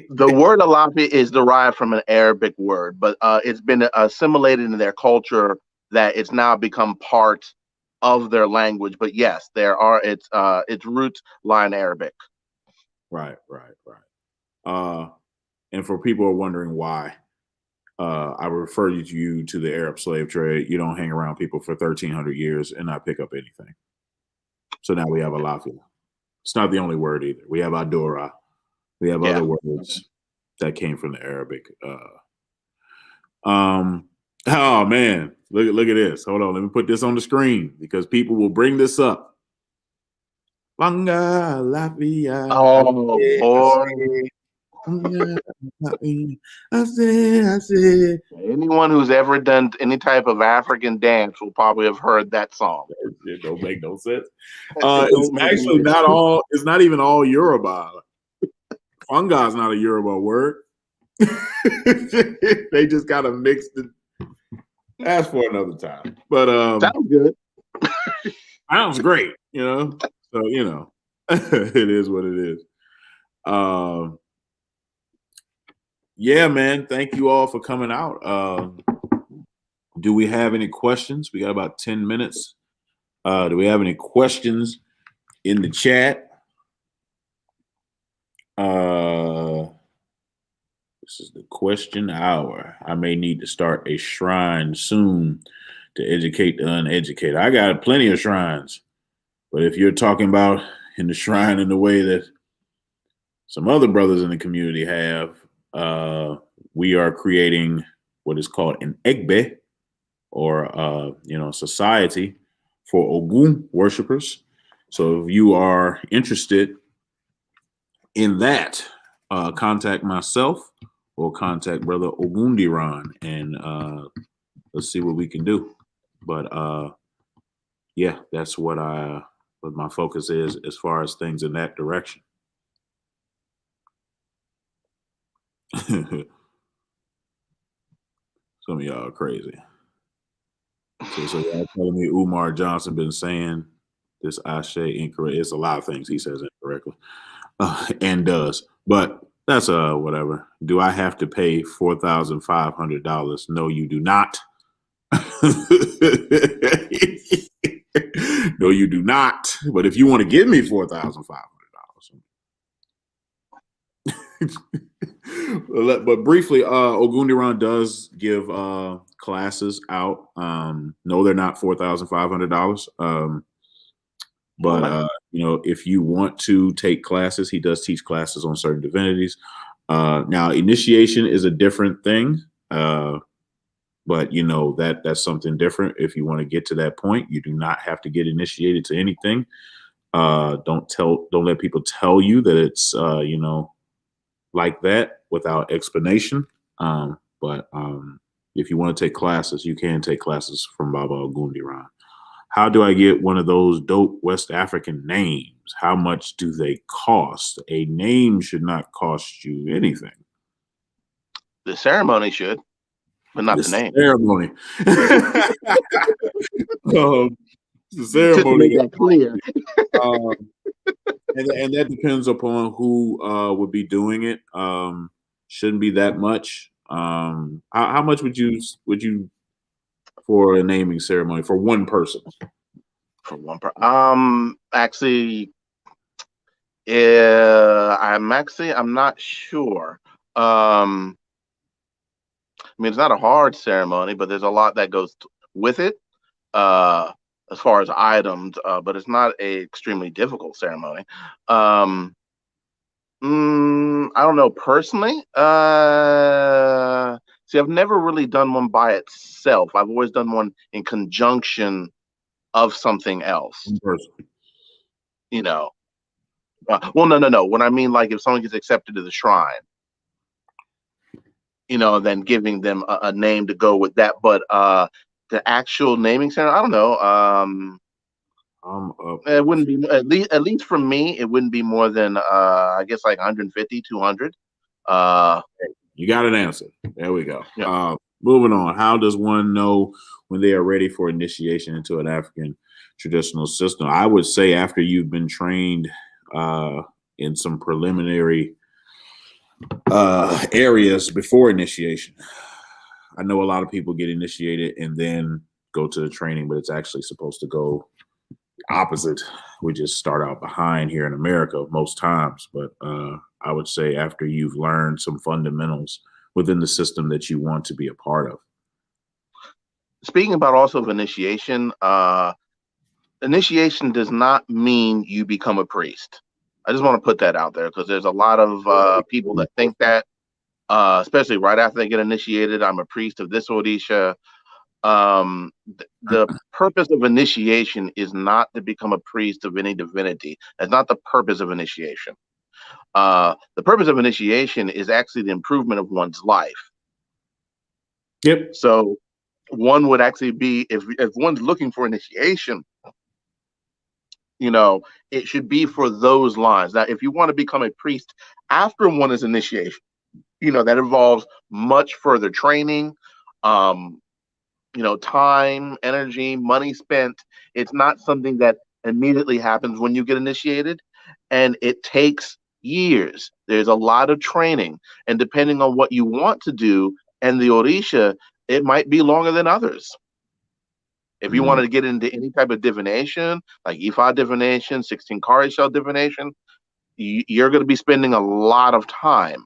the word Alafi is derived from an Arabic word, but it's been assimilated into their culture that it's now become part of their language. But yes, there are its roots lie in Arabic. Right. And for people who are wondering why, I refer you to the Arab slave trade. You don't hang around people for 1,300 years and not pick up anything. So now we have Alafia. It's not the only word either. We have Adora. We have other words that came from the Arabic. Oh man, look at this. Hold on, let me put this on the screen because people will bring this up. Banga Lafia. Oh boy. I said. Anyone who's ever done any type of African dance will probably have heard that song. It don't make no sense. It It's don't make actually any not sense. all. It's not even all Yoruba. Fungi is not a Yoruba word. They just kind of mixed it. That's for another time. But Sounds good. sounds great, you know. So it is what it is. Yeah, man. Thank you all for coming out. Do we have any questions? We got about 10 minutes. Do we have any questions in the chat? This is the question hour. I may need to start a shrine soon to educate the uneducated. I got plenty of shrines, but if you're talking about in the shrine in the way that some other brothers in the community have, we are creating what is called an egbe, or society for Ogun worshipers. So if you are interested in that, contact myself or contact Brother Ogundiran, and let's see what we can do. But yeah, that's what my focus is as far as things in that direction. Some of y'all are crazy. So y'all telling me Umar Johnson been saying this Ashe incorrect. It's a lot of things he says incorrectly and does, but that's whatever. Do I have to pay $4,500? No, you do not. No, you do not. But if you want to give me $4,500, but briefly, Ogundiran does give classes out. No, they're not $4,500. But if you want to take classes, he does teach classes on certain divinities. Now, initiation is a different thing. But that's something different. If you want to get to that point, you do not have to get initiated to anything. Don't let people tell you that it's like that without explanation. But if you want to take classes, you can take classes from Baba Ogundiran. How do I get one of those dope West African names? How much do they cost? A name should not cost you anything. The ceremony should, but not the name. Ceremony. The ceremony. Just to make that clear. And that depends upon who would be doing it. Shouldn't be that much. How much would you for a naming ceremony for one person? For one person, actually, I'm not sure. I mean, it's not a hard ceremony, but there's a lot that goes with it, as far as items. But it's not a extremely difficult ceremony. I don't know personally. See, I've never really done one by itself. I've always done one in conjunction of something else. Well, no. When I mean, like, if someone gets accepted to the shrine, then giving them a name to go with that. But the actual naming ceremony, I don't know. I'm up. It wouldn't be at least for me. It wouldn't be more than I guess like 150, 200. You got an answer. There we go. Yeah. Moving on. How does one know when they are ready for initiation into an African traditional system? I would say after you've been trained in some preliminary areas before initiation. I know a lot of people get initiated and then go to the training, but it's actually supposed to go opposite. We just start out behind here in America most times, but I would say after you've learned some fundamentals within the system that you want to be a part of. Speaking about also of initiation, initiation does not mean you become a priest. I just want to put that out there because there's a lot of people that think that, especially right after they get initiated, I'm a priest of this Odisha. The purpose of initiation is not to become a priest of any divinity. That's not the purpose of initiation. The purpose of initiation is actually the improvement of one's life. Yep. So one would actually be, if one's looking for initiation, it should be for those lines. Now, if you want to become a priest after one is initiation, that involves much further training, um, time, energy, money spent. It's not something that immediately happens when you get initiated, and it takes years. There's a lot of training, and depending on what you want to do and the Orisha, it might be longer than others. If you wanted to get into any type of divination, like Ifa divination, 16 karat shell divination, you're going to be spending a lot of time.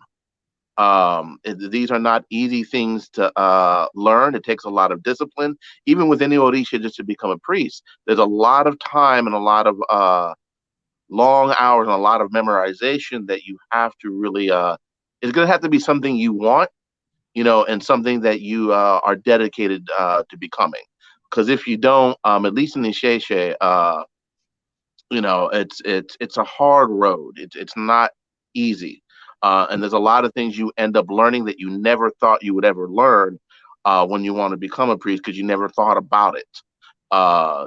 These are not easy things to learn. It takes a lot of discipline. Even with any Orisha, just to become a priest, there's a lot of time and a lot of long hours and a lot of memorization that you have to really. It's going to have to be something you want, and something that you are dedicated to becoming. Because if you don't, at least in the Sheshe, it's a hard road. It's not easy, and there's a lot of things you end up learning that you never thought you would ever learn when you want to become a priest because you never thought about it.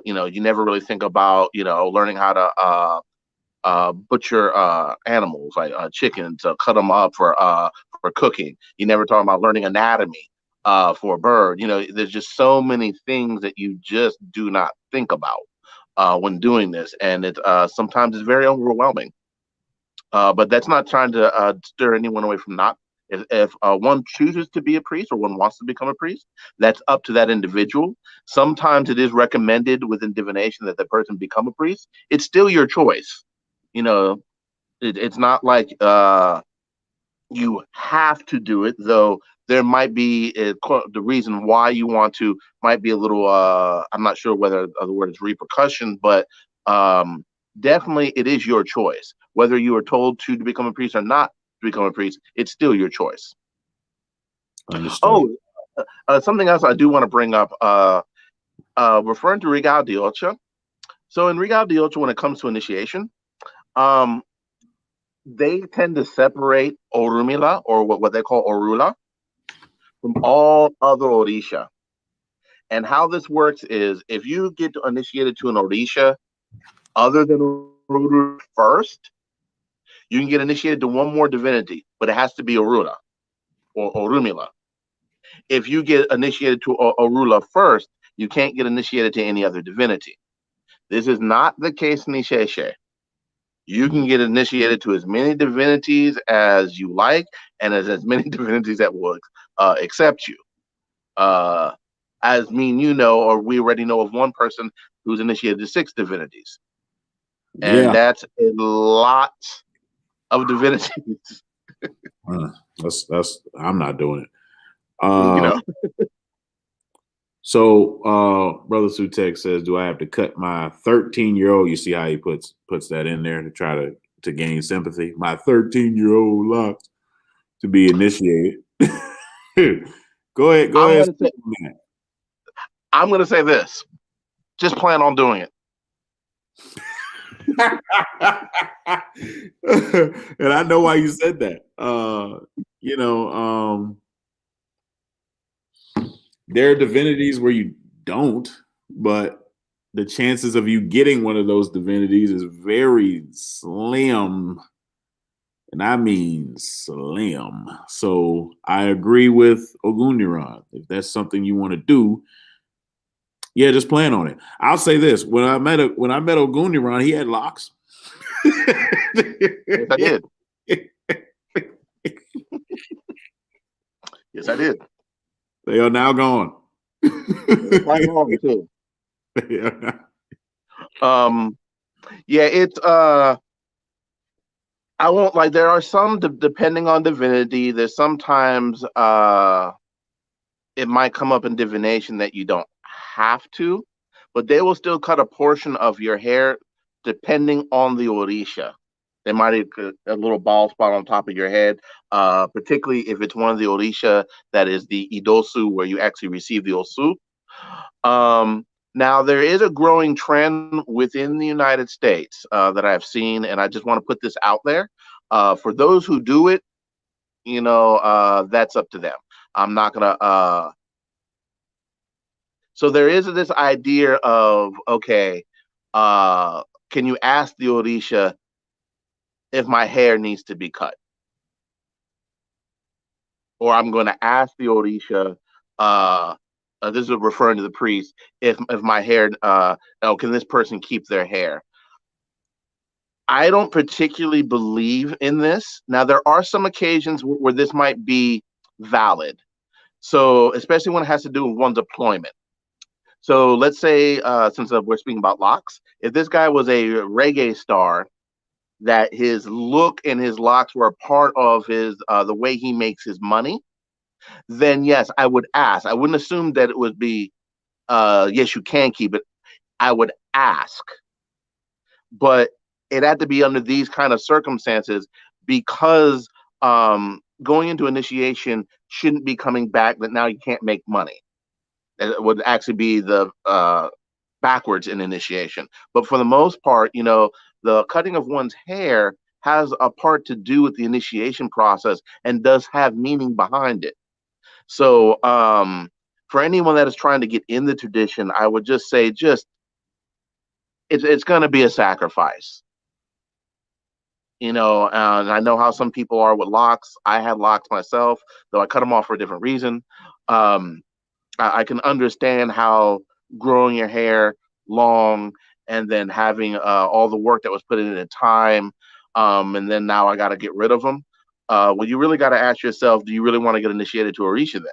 You never really think about learning how to butcher animals like chickens, cut them up for cooking. You never talk about learning anatomy for a bird. There's just so many things that you just do not think about when doing this, and it sometimes it's very overwhelming. But that's not trying to steer anyone away from not. If one chooses to be a priest or one wants to become a priest, that's up to that individual. Sometimes it is recommended within divination that the person become a priest. It's still your choice. It's not like you have to do it, though there might be the reason why you want to might be a little I'm not sure whether the word is repercussion, but definitely it is your choice whether you are told to become a priest or not to become a priest. It's still your choice. Understood. Something else I do want to bring up, referring to Regal de Ocho. So in Regal de Ocho, when it comes to initiation, they tend to separate Orumila, or what they call Orula, from all other Orisha. And how this works is if you get initiated to an Orisha other than Orula first, you can get initiated to one more divinity, but it has to be Orula or Orumila. If you get initiated to Orula first, you can't get initiated to any other divinity. This is not the case in Isheshe. You can get initiated to as many divinities as you like, and as many divinities that will accept you. As me and or we already know of one person who's initiated to 6 divinities, and that's a lot of divinities. That's I'm not doing it. So Brother Sutek says, do I have to cut my 13-year-old? You see how he puts that in there to try to gain sympathy. My 13-year-old locks to be initiated. Go ahead. I'm going to say this. Just plan on doing it. And I know why you said that. There are divinities where you don't, but the chances of you getting one of those divinities is very slim. And I mean slim. So I agree with Ogundiran. If that's something you want to do, yeah, just plan on it. I'll say this: when I met Ogundiran, he had locks. Yes, I did. Yes, I did. They are now gone. Quite long too. Yeah, it's I won't like. There are some depending on divinity. There's sometimes it might come up in divination that you don't have to, but they will still cut a portion of your hair depending on the Orisha. They might have a little bald spot on top of your head, particularly if it's one of the Orisha that is the Idosu, where you actually receive the Osu. Now, there is a growing trend within the United States that I've seen, and I just want to put this out there. For those who do it, that's up to them. I'm not going to. So there is this idea of, okay, can you ask the Orisha if my hair needs to be cut? Or I'm going to ask the Orisha, this is referring to the priest, if my hair, can this person keep their hair? I don't particularly believe in this. Now, there are some occasions where this might be valid. So, especially when it has to do with one's deployment. So, let's say, since we're speaking about locks, if this guy was a reggae star, that his look and his locks were a part of his the way he makes his money, then yes, I would ask. I wouldn't assume that it would be yes, you can keep it. I would ask, but it had to be under these kind of circumstances because going into initiation shouldn't be coming back that now you can't make money. It would actually be the backwards in initiation. But for the most part, the cutting of one's hair has a part to do with the initiation process and does have meaning behind it. So for anyone that is trying to get in the tradition, I would just say it's going to be a sacrifice. And I know how some people are with locks. I had locks myself, though I cut them off for a different reason. I can understand how growing your hair long and then having all the work that was put in at time, and then now I got to get rid of them. Well, you really got to ask yourself, do you really want to get initiated to Orisha then?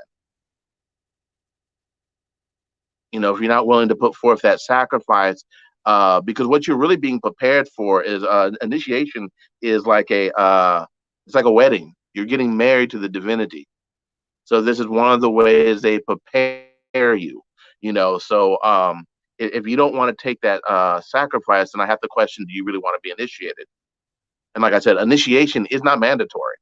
If you're not willing to put forth that sacrifice, because what you're really being prepared for is initiation is like it's like a wedding. You're getting married to the divinity. So this is one of the ways they prepare you. So if you don't want to take that sacrifice, then I have to question: do you really want to be initiated? And like I said, initiation is not mandatory.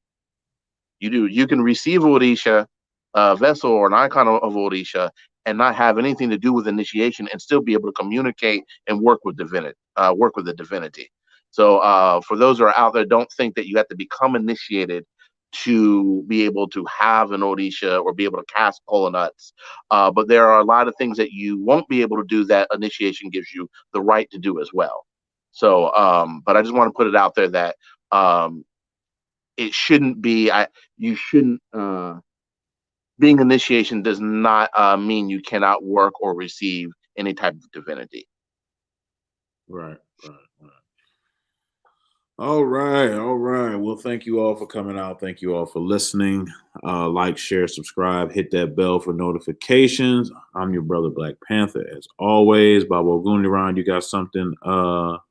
You can receive Orisha, a vessel or an icon of Orisha, and not have anything to do with initiation, and still be able to communicate and work with the divinity. So for those who are out there, don't think that you have to become initiated to be able to have an Orisha or be able to cast kola nuts. But there are a lot of things that you won't be able to do that initiation gives you the right to do as well. So, but I just want to put it out there that it shouldn't be. You shouldn't. Being initiation does not mean you cannot work or receive any type of divinity. Right. All right. Well, thank you all for coming out. Thank you all for listening. Like, share, subscribe, hit that bell for notifications. I'm your brother Blak Pantha, as always. Baba Ogundiran, you got something to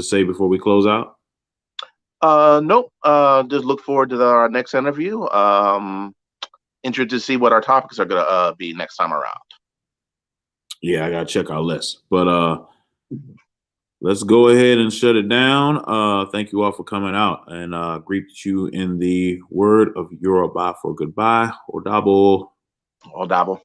say before we close out? Nope. Just look forward to our next interview. Interested to see what our topics are going to be next time around. Yeah, I got to check our list. But let's go ahead and shut it down. Thank you all for coming out, and greet you in the word of Yoruba for goodbye. Odabo. Odabo.